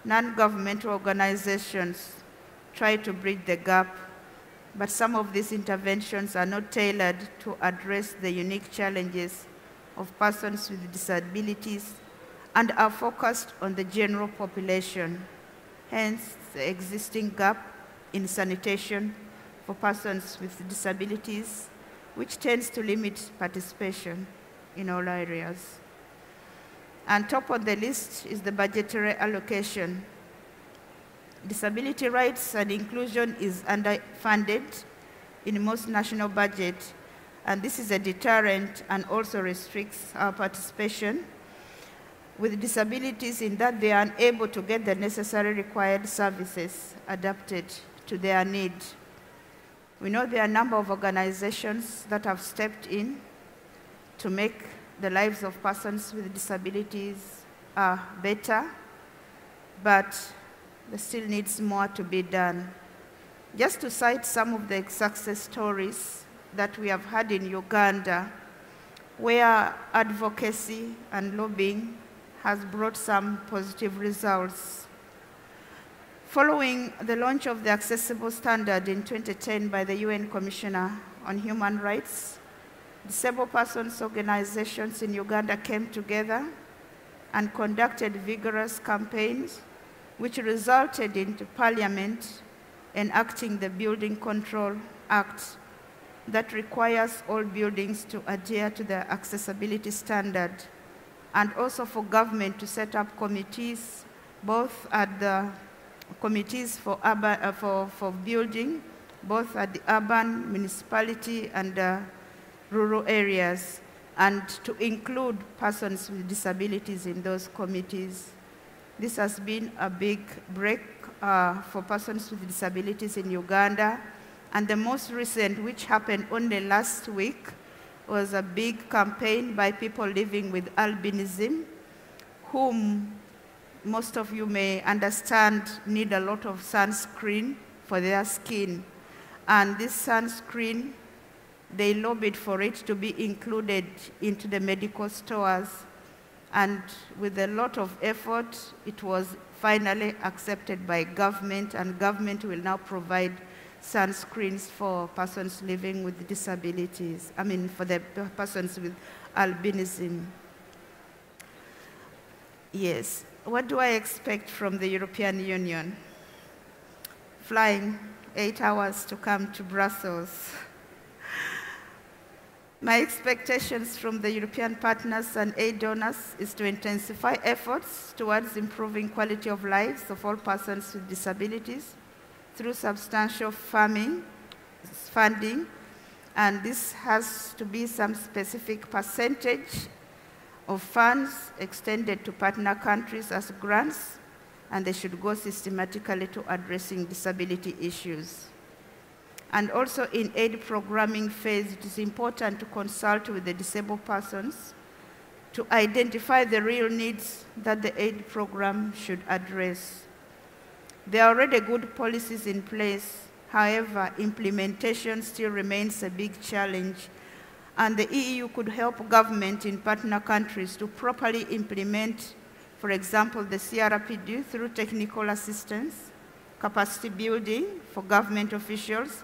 S6: non-governmental organizations try to bridge the gap, but some of these interventions are not tailored to address the unique challenges of persons with disabilities and are focused on the general population. Hence, the existing gap in sanitation for persons with disabilities, which tends to limit participation in all areas. And top of the list is the budgetary allocation. Disability rights and inclusion is underfunded in most national budgets, and this is a deterrent and also restricts our participation with disabilities in that they are unable to get the necessary required services adapted to their need. We know there are a number of organizations that have stepped in to make the lives of persons with disabilities better, but there still needs more to be done. Just to cite some of the success stories that we have had in Uganda, where advocacy and lobbying has brought some positive results. Following the launch of the Accessible Standard in 2010 by the UN Commissioner on Human Rights, disabled persons organizations in Uganda came together and conducted vigorous campaigns, which resulted in Parliament enacting the Building Control Act that requires all buildings to adhere to the accessibility standard, and also for government to set up committees, both at the committees for building, both at the urban, municipality, and rural areas, and to include persons with disabilities in those committees. This has been a big break for persons with disabilities in Uganda, and the most recent, which happened only last week, was a big campaign by people living with albinism, whom most of you may understand need a lot of sunscreen for their skin. And this sunscreen, they lobbied for it to be included into the medical stores. And with a lot of effort, it was finally accepted by government, and government will now provide sunscreens for persons living with disabilities, for the persons with albinism. Yes. What do I expect from the European Union? Flying 8 hours to come to Brussels. My expectations from the European partners and aid donors is to intensify efforts towards improving quality of lives of all persons with disabilities through substantial funding, and this has to be some specific percentage of funds extended to partner countries as grants, and they should go systematically to addressing disability issues. And also in aid programming phase, it is important to consult with the disabled persons to identify the real needs that the aid program should address. There are already good policies in place. However, implementation still remains a big challenge, and the EU could help government in partner countries to properly implement, for example, the CRPD through technical assistance, capacity building for government officials,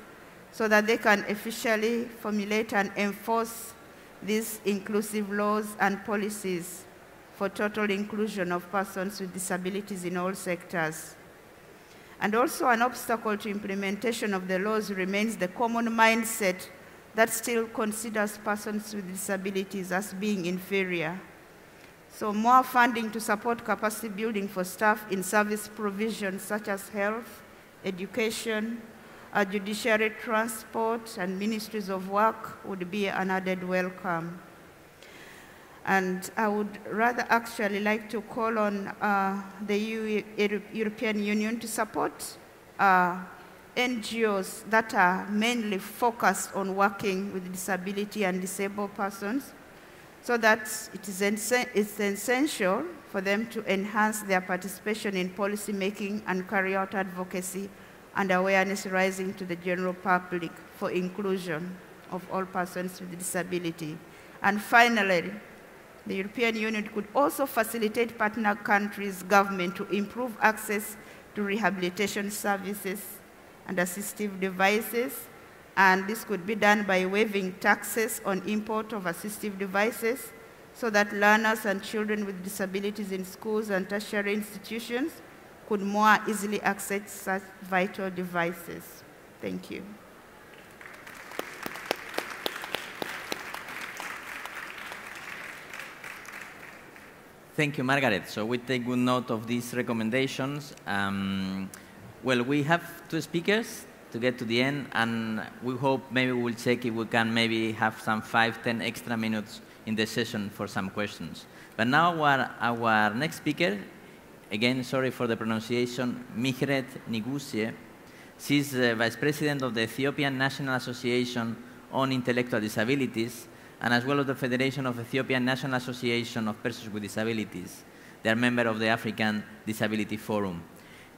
S6: so that they can efficiently formulate and enforce these inclusive laws and policies for total inclusion of persons with disabilities in all sectors. And also an obstacle to implementation of the laws remains the common mindset that still considers persons with disabilities as being inferior. So more funding to support capacity building for staff in service provisions such as health, education, judiciary, transport, and ministries of work would be an added welcome. And I would rather actually like to call on the European Union to support NGOs that are mainly focused on working with disability and disabled persons, so that it's essential for them to enhance their participation in policy making and carry out advocacy and awareness rising to the general public for inclusion of all persons with disability. And finally, the European Union could also facilitate partner countries' government to improve access to rehabilitation services and assistive devices, and this could be done by waiving taxes on import of assistive devices so that learners and children with disabilities in schools and tertiary institutions could more easily access such vital devices. Thank you.
S1: Thank you, Margaret. So we take good note of these recommendations. Well, we have two speakers to get to the end, and we hope maybe we'll check if we can maybe have some 5-10 extra minutes in the session for some questions. But now our next speaker, again, sorry for the pronunciation, Migret Nigusie. She's Vice President of the Ethiopian National Association on Intellectual Disabilities, and as well as the Federation of Ethiopian National Association of Persons with Disabilities. They are member of the African Disability Forum.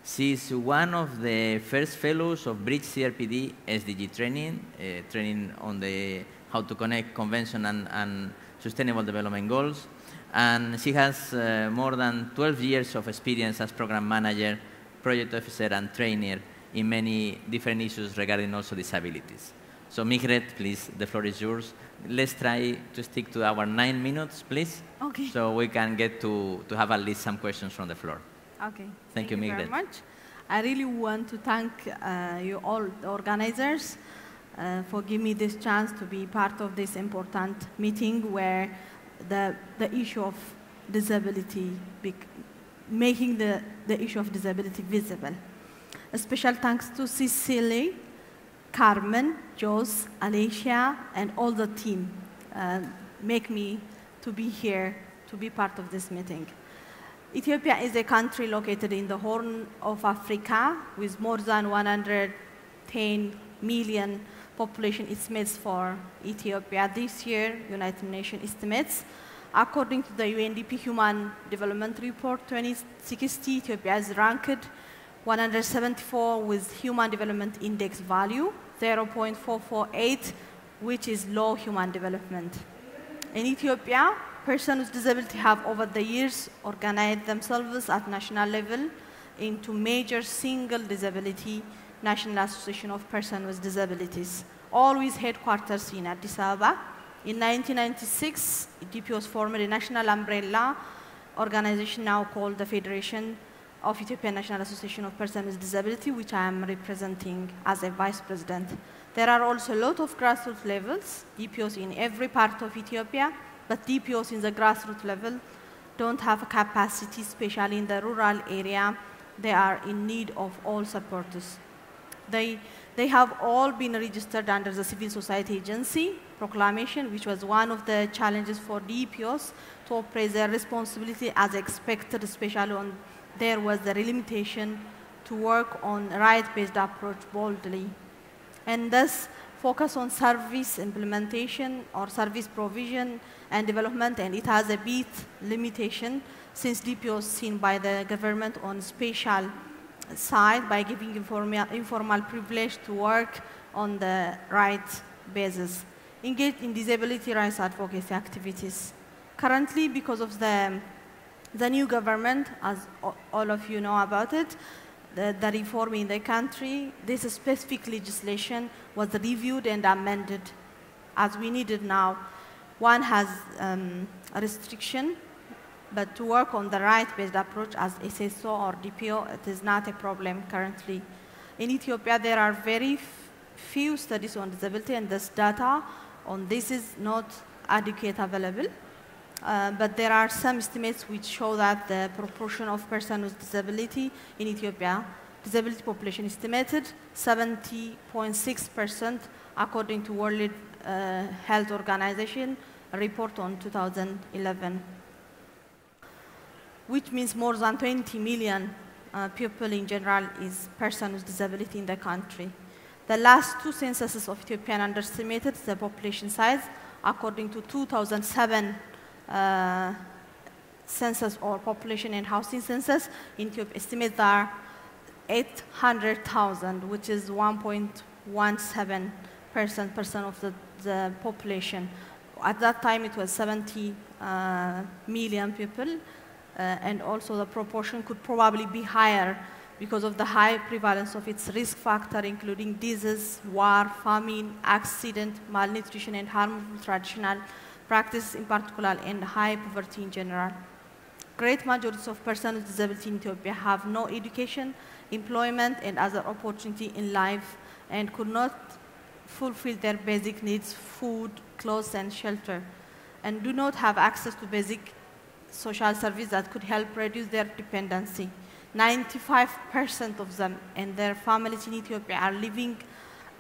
S1: She is one of the first fellows of Bridge CRPD SDG training, training on the how to connect convention and sustainable development goals. And she has more than 12 years of experience as program manager, project officer, and trainer in many different issues regarding also disabilities. So Migret, please, the floor is yours. Let's try to stick to our 9 minutes, please.
S7: Okay.
S1: So we can get to have at least some questions from the floor.
S7: Okay.
S1: Thank you, Migret.
S7: Very much. I really want to thank you all, the organizers, for giving me this chance to be part of this important meeting where the issue of disability, making the issue of disability visible. A special thanks to Cecily, Carmen, Jos, Alicia, and all the team make me to be here, to be part of this meeting. Ethiopia is a country located in the Horn of Africa with more than 110 million population estimates for Ethiopia this year, United Nations estimates. According to the UNDP Human Development Report 2060, Ethiopia is ranked 174 with Human Development Index value 0.448, which is low human development. In Ethiopia, persons with disability have over the years organized themselves at national level into major single disability National Association of Persons with Disabilities, all with headquarters in Addis Ababa. In 1996, EDP was formed a national umbrella organization now called the Federation of Ethiopian National Association of Persons with Disability, which I am representing as a vice president. There are also a lot of grassroots levels, DPOs in every part of Ethiopia, but DPOs in the grassroots level don't have a capacity, especially in the rural area. They are in need of all supporters. They have all been registered under the Civil Society Agency proclamation, which was one of the challenges for DPOs to operate their responsibility as expected, especially when there was the limitation to work on right-based approach boldly. And thus focus on service implementation or service provision and development, and it has a bit limitation since DPOs seen by the government on spatial side by giving informal privilege to work on the right basis. Engage in disability rights advocacy activities. Currently, because of the new government, as all of you know about it, the reform in the country, this specific legislation was reviewed and amended as we need it now. One has a restriction, but to work on the right-based approach as SSO or DPO, it is not a problem currently. In Ethiopia, there are very few studies on disability, and this data on this is not adequate available. But there are some estimates which show that the proportion of persons with disability in Ethiopia, disability population estimated 70.6% according to World Health Organization report on 2011, which means more than 20 million people in general is persons with disability in the country. The last two censuses of Ethiopian underestimated the population size according to 2007 census or population and housing census. In Ethiopia, estimates are 800,000, which is 1.17% of the population. At that time, it was 70 million people, and also the proportion could probably be higher because of the high prevalence of its risk factor, including disease, war, famine, accident, malnutrition, and harmful traditional practices in particular, and high poverty in general. Great majority of persons with disability in Ethiopia have no education, employment, and other opportunity in life, and could not fulfill their basic needs, food, clothes, and shelter, and do not have access to basic social services that could help reduce their dependency. 95% of them and their families in Ethiopia are living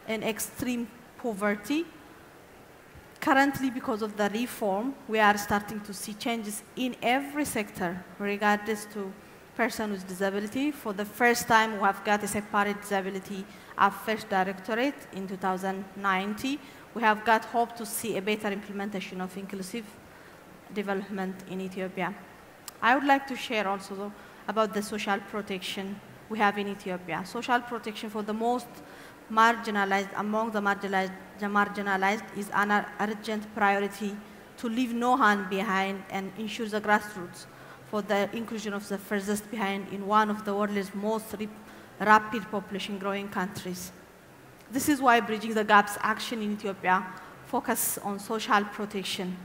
S7: in extreme poverty. Currently, because of the reform, we are starting to see changes in every sector regardless to person with disability. For the first time, we have got a separate disability affairs directorate in 2019. We have got hope to see a better implementation of inclusive development in Ethiopia. I would like to share also about the social protection we have in Ethiopia. Social protection for the most marginalized, among the marginalized is an urgent priority to leave no one behind and ensure the grassroots for the inclusion of the furthest behind in one of the world's most rapid population growing countries. This is why Bridging the Gaps action in Ethiopia focuses on social protection.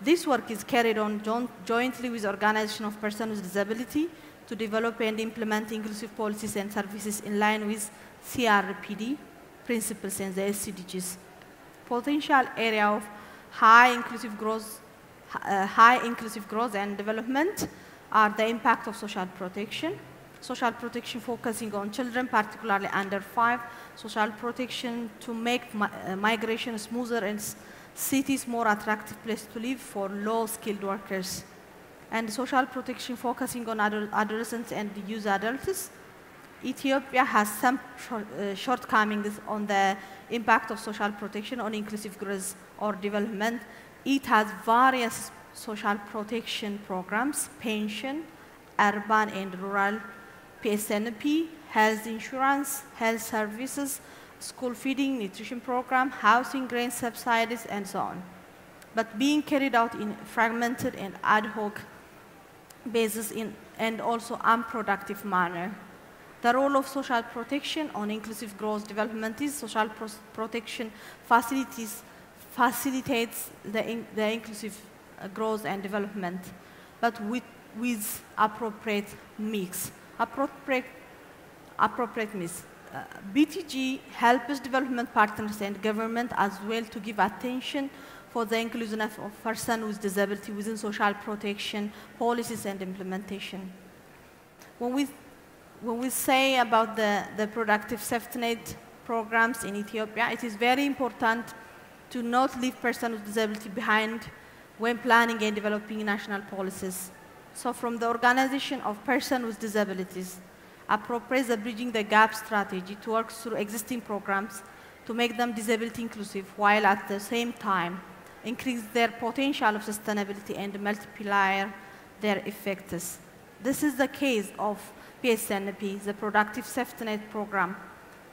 S7: This work is carried on jointly with organizations of persons with disability to develop and implement inclusive policies and services in line with CRPD principles and the SDGs. Potential area of high inclusive growth and development are the impact of social protection focusing on children, particularly under 5, social protection to make migration smoother and cities more attractive place to live for low-skilled workers, and social protection focusing on adolescents and youth adults. Ethiopia has some shortcomings on the impact of social protection on inclusive growth or development. It has various social protection programs, pension, urban and rural, PSNP, health insurance, health services, school feeding, nutrition program, housing, grain subsidies, and so on. But being carried out in fragmented and ad hoc basis and also unproductive manner. The role of social protection on inclusive growth development is social protection facilitates the inclusive growth and development, but with appropriate mix. Appropriate mix. BTG helps development partners and government as well to give attention for the inclusion of persons with disability within social protection policies and implementation. When we say about the productive safety net programs in Ethiopia, it is very important to not leave persons with disability behind when planning and developing national policies. So from the organization of persons with disabilities, appropriate the Bridging the Gap strategy to work through existing programs to make them disability inclusive, while at the same time increase their potential of sustainability and multiply their effects. This is the case of PSNP, the Productive Safety Net Program,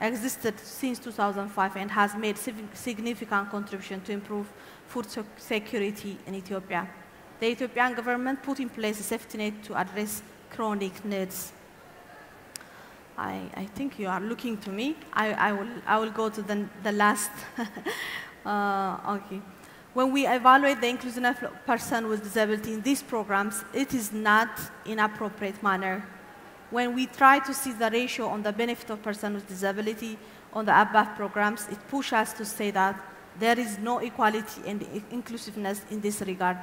S7: existed since 2005 and has made significant contribution to improve food security in Ethiopia. The Ethiopian government put in place a safety net to address chronic needs. I think you are looking to me. I will go to the last. Okay. When we evaluate the inclusion of persons with disability in these programs, it is not in appropriate manner. When we try to see the ratio on the benefit of persons with disability on the above programs, it pushes us to say that there is no equality and inclusiveness in this regard.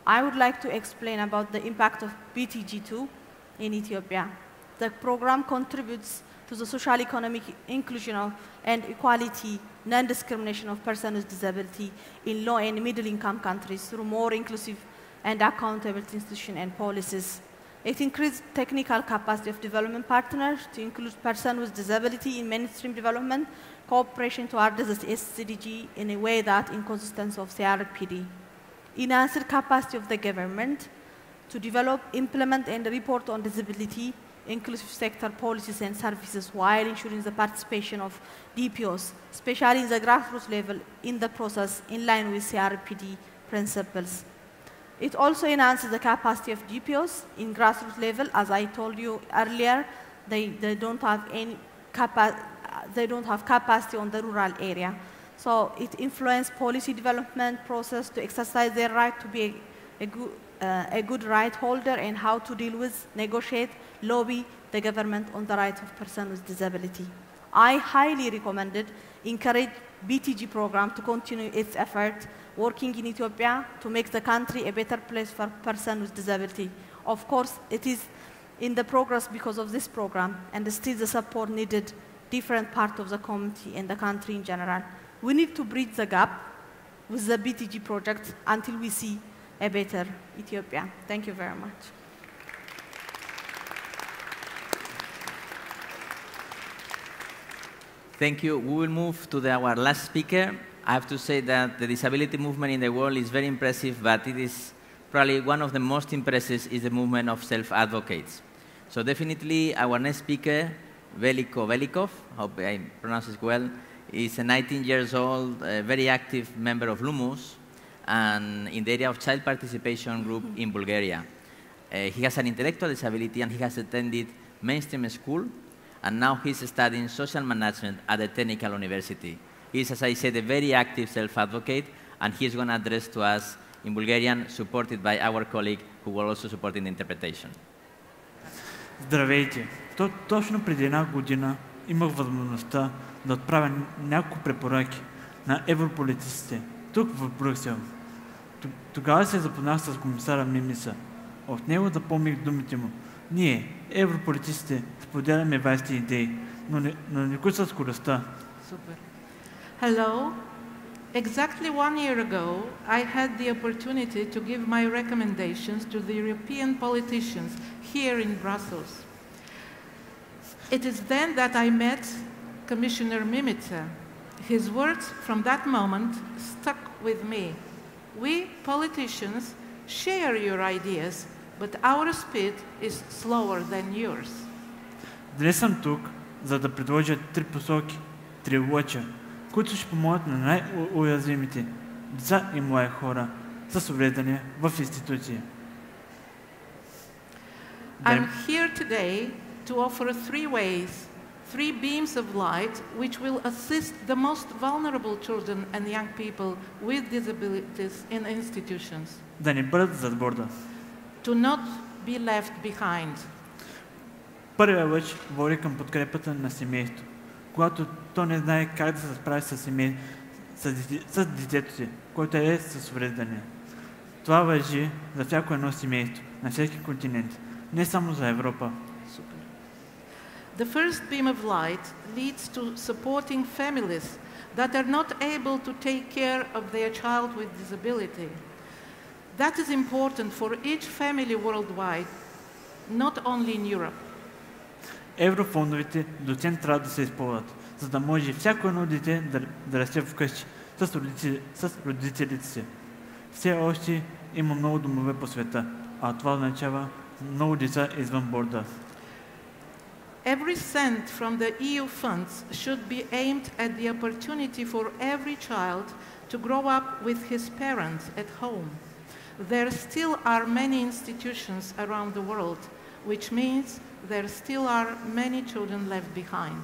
S7: I would like to explain about the impact of BTG2 in Ethiopia. The program contributes to the social economic inclusion of and equality, non-discrimination of persons with disability in low and middle income countries through more inclusive and accountable institutions and policies. It increased technical capacity of development partners to include persons with disability in mainstream development, cooperation towards the SDG in a way that in consistency of CRPD. Enhanced capacity of the government to develop, implement, and report on disability, inclusive sector policies and services while ensuring the participation of DPOs, especially in the grassroots level, in the process in line with CRPD principles. It also enhances the capacity of DPOs in grassroots level. As I told you earlier, they don't have any capacity on the rural area. So it influences policy development process to exercise their right to be a good right holder and how to deal with, negotiate, lobby the government on the rights of persons with disability. I highly encourage BTG program to continue its effort working in Ethiopia to make the country a better place for persons with disability. Of course, it is in the progress because of this program, and still the support needed different part of the community and the country in general. We need to bridge the gap with the BTG project until we see a better Ethiopia. Thank you very much.
S1: Thank you. We will move to our last speaker. I have to say that the disability movement in the world is very impressive, but it is probably one of the most impressive is the movement of self-advocates. So definitely our next speaker, Veliko Velikov, hope I pronounce it well, is a 19 years old, very active member of Lumos, and in the area of child participation group in Bulgaria. He has an intellectual disability and he has attended mainstream school, and now he's studying social management at the Technical University. He's, as I said, a very active self-advocate, and he's going to address to us in Bulgarian, supported by our colleague who will also support in the interpretation.
S8: Здравейте! Точно преди една година имах възможността да отправя няколко препоръки на европолитиците тук в Брюксел. Тогава се запознах с комисара Мимиса. От него запомних думите му. Ние, европолитиците, споделяме вашите идеи, но не куца скоростта.
S9: Супер. Hello. Exactly 1 year ago, I had the opportunity to give my recommendations to the European politicians here in Brussels. It is then that I met Commissioner Mimica. His words from that moment stuck with me. We, politicians, share your ideas, but our speed is slower than yours.
S8: Днес съм тук, за да предложа 3 посоки, 3 лъча, които ще помогнат на най-уязвимите деца и млади хора с увреждания в институция.
S9: I'm here today to offer 3 ways, 3 beams of light which will assist the most vulnerable children and young people with disabilities in institutions.
S8: Да не бъдат зад борда.
S9: To not be left behind.
S8: Първият лъч води към подкрепата на семейство. когато то не знае как да се справи с детето си, който е с увреждане. Това важи за всяко едно семейство, на всеки континент, не само за Европа.
S9: The first beam of light leads to supporting families that are not able to take care of their child with disability. That is important for each family worldwide, not only in Europe.
S8: Еврофондовете до цент трябва да се използват, за да може всяко едно дете да расте вкъщи с родителите си. Все още има много домове по света, а това означава много деца извън борда.
S9: Every cent from the EU funds should be aimed at the opportunity for every child to grow up with his parents at home. There still are many institutions around the world, which means there still are many children left behind.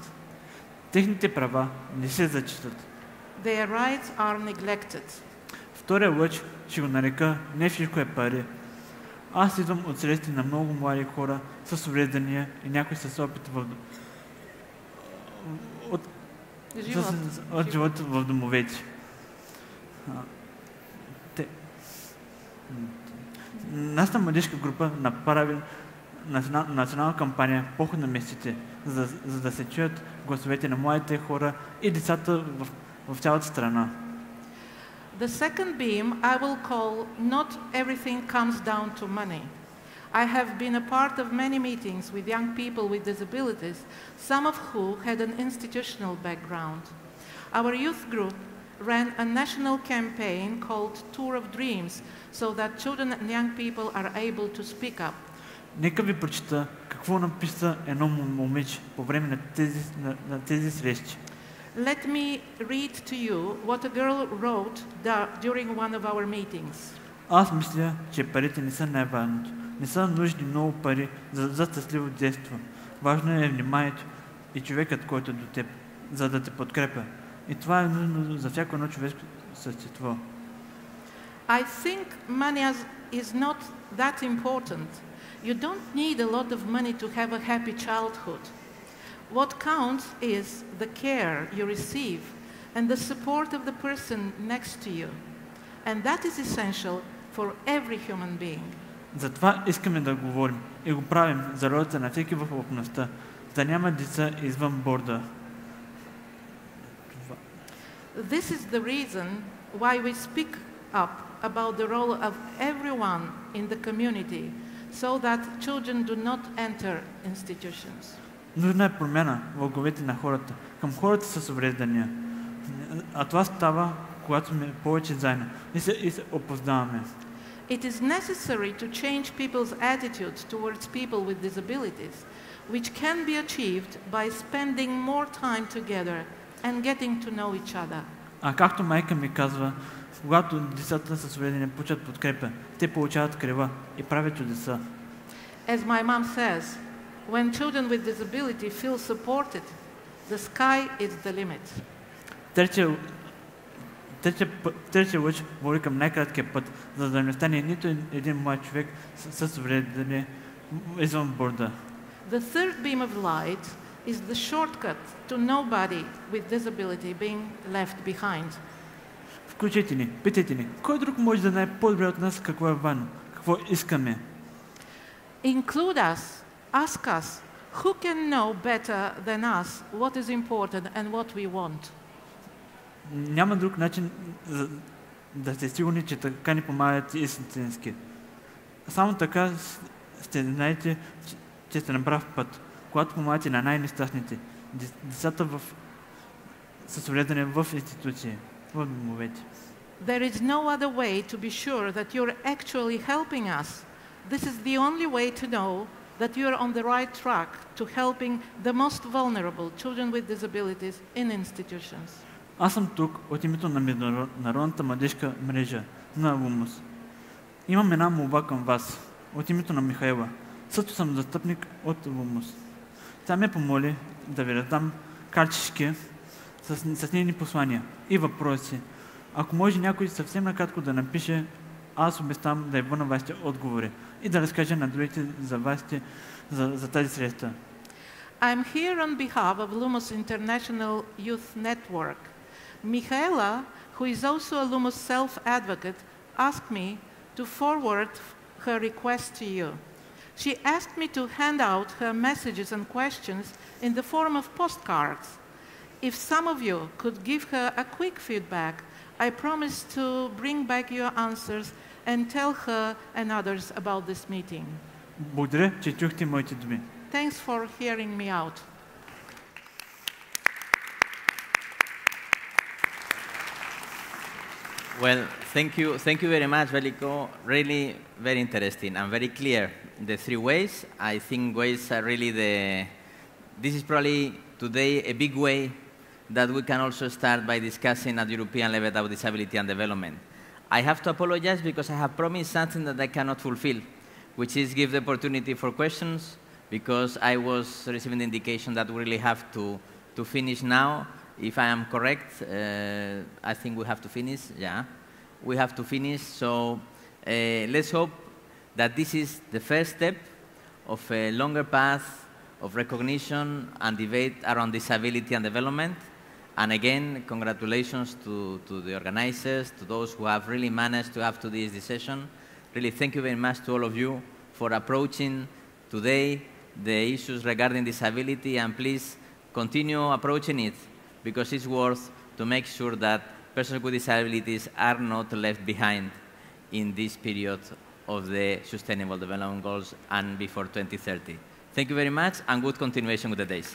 S8: Техните права не се зачитат.
S9: Their rights are neglected.
S8: Втория лъч ще го нарека не всичко е пари. Аз идвам от срещи на много млади хора с увреждания и някои с опит от живота в домовете. Нашата младежка група направи национална кампания "Поход на местите", за да се чуят гласовете на младите хора и децата в цялата страна.
S9: The second beam I will call "Not everything comes down to money." I have been a part of many meetings with young people with disabilities, some of who had an institutional background. Our youth group ran a national campaign called Tour of Dreams so that children and young people are able to speak up.
S8: Нека ви прочита какво написа едно момиче по време на тези срещи.
S9: Let me read to you what a girl wrote during one of our meetings.
S8: Аз мисля, че парите не са най-важното. Не са нужни много пари за щастливо детство. Важно е вниманието и човекът, който е до теб, за да те подкрепя. И това е нужно за всяко едно човешко същество.
S9: I think money is not that important. You don't need a lot of money to have a happy childhood. What counts is the care you receive and the support of the person next to you. And that is essential for every human being.
S8: Затова искаме да говорим и го правим за ролята на всеки в общността, да няма деца извън борда.
S9: This is the reason why we speak up about the role of everyone in the community, so that children do not enter institutions.
S8: Нужна е промяна в главите на хората, към хората с увреждания. А това става, когато сме повече заедно и се опознаваме.
S9: It is necessary to change people's attitudes towards people with disabilities, which can be achieved by spending more time together and getting to know each other.
S8: А както майка ми казва, когато децата с увреждания получат подкрепа, те получават крила и правят чудеса.
S9: As my mom says, when children with disability feel supported, the sky is the limit.
S8: Третия лъч води към най-краткия път, за да не стане нито един млад човек с увреждане извън борда.
S9: The third beam of light is the shortcut to nobody with disability being left behind.
S8: Включете ни, питайте ни, кой друг може да знае по-добре от нас какво е важно, какво искаме?
S9: Include us, ask us, who can know better than us what is important and what we want.
S8: Няма друг начин да сте сигурни, че така ни помагат истински. Само така ще знаете, че сте на прав път, когато помагате на най-нещастните, децата с увреждане в институции, в домовете.
S9: There is no other way to be sure that you're actually helping us. This is the only way to know that you're on the right track to helping the most vulnerable children with disabilities in institutions.
S8: Аз съм тук от името на Международната младежка мрежа на ВУМОС. Имам една молба към вас от името на Михаела. Също съм застъпник от ВУМОС. Тя ме помоли да ви раздам картички с нейни послания и въпроси. Ако може някой съвсем накратко да напише, аз обещавам да върна вашите отговори и да разкажа на другите за тази среща.
S9: I'm here on behalf of Lumos International Youth Network. Michaela, who is also a Lumos self-advocate, asked me to forward her request to you. She asked me to hand out her messages and questions in the form of postcards. If some of you could give her a quick feedback, I promise to bring back your answers and tell her and others about this meeting.
S8: Благодаря, че чухте моите думи.
S9: Thanks for hearing me out.
S1: Well, thank you very much, Veliko. Really very interesting and very clear. The three ways, I think ways are really this is probably today a big way that we can also start by discussing at European level about disability and development. I have to apologize because I have promised something that I cannot fulfill, which is give the opportunity for questions, because I was receiving the indication that we really have to finish now. If I am correct, I think we have to finish, yeah. We have to finish, so let's hope that this is the first step of a longer path of recognition and debate around disability and development. And again, congratulations to the organizers, to those who have really managed to have to this session. Really, thank you very much to all of you for approaching today the issues regarding disability, and please continue approaching it, because it's worth to make sure that persons with disabilities are not left behind in this period of the Sustainable Development Goals and before 2030. Thank you very much, and good continuation with the days.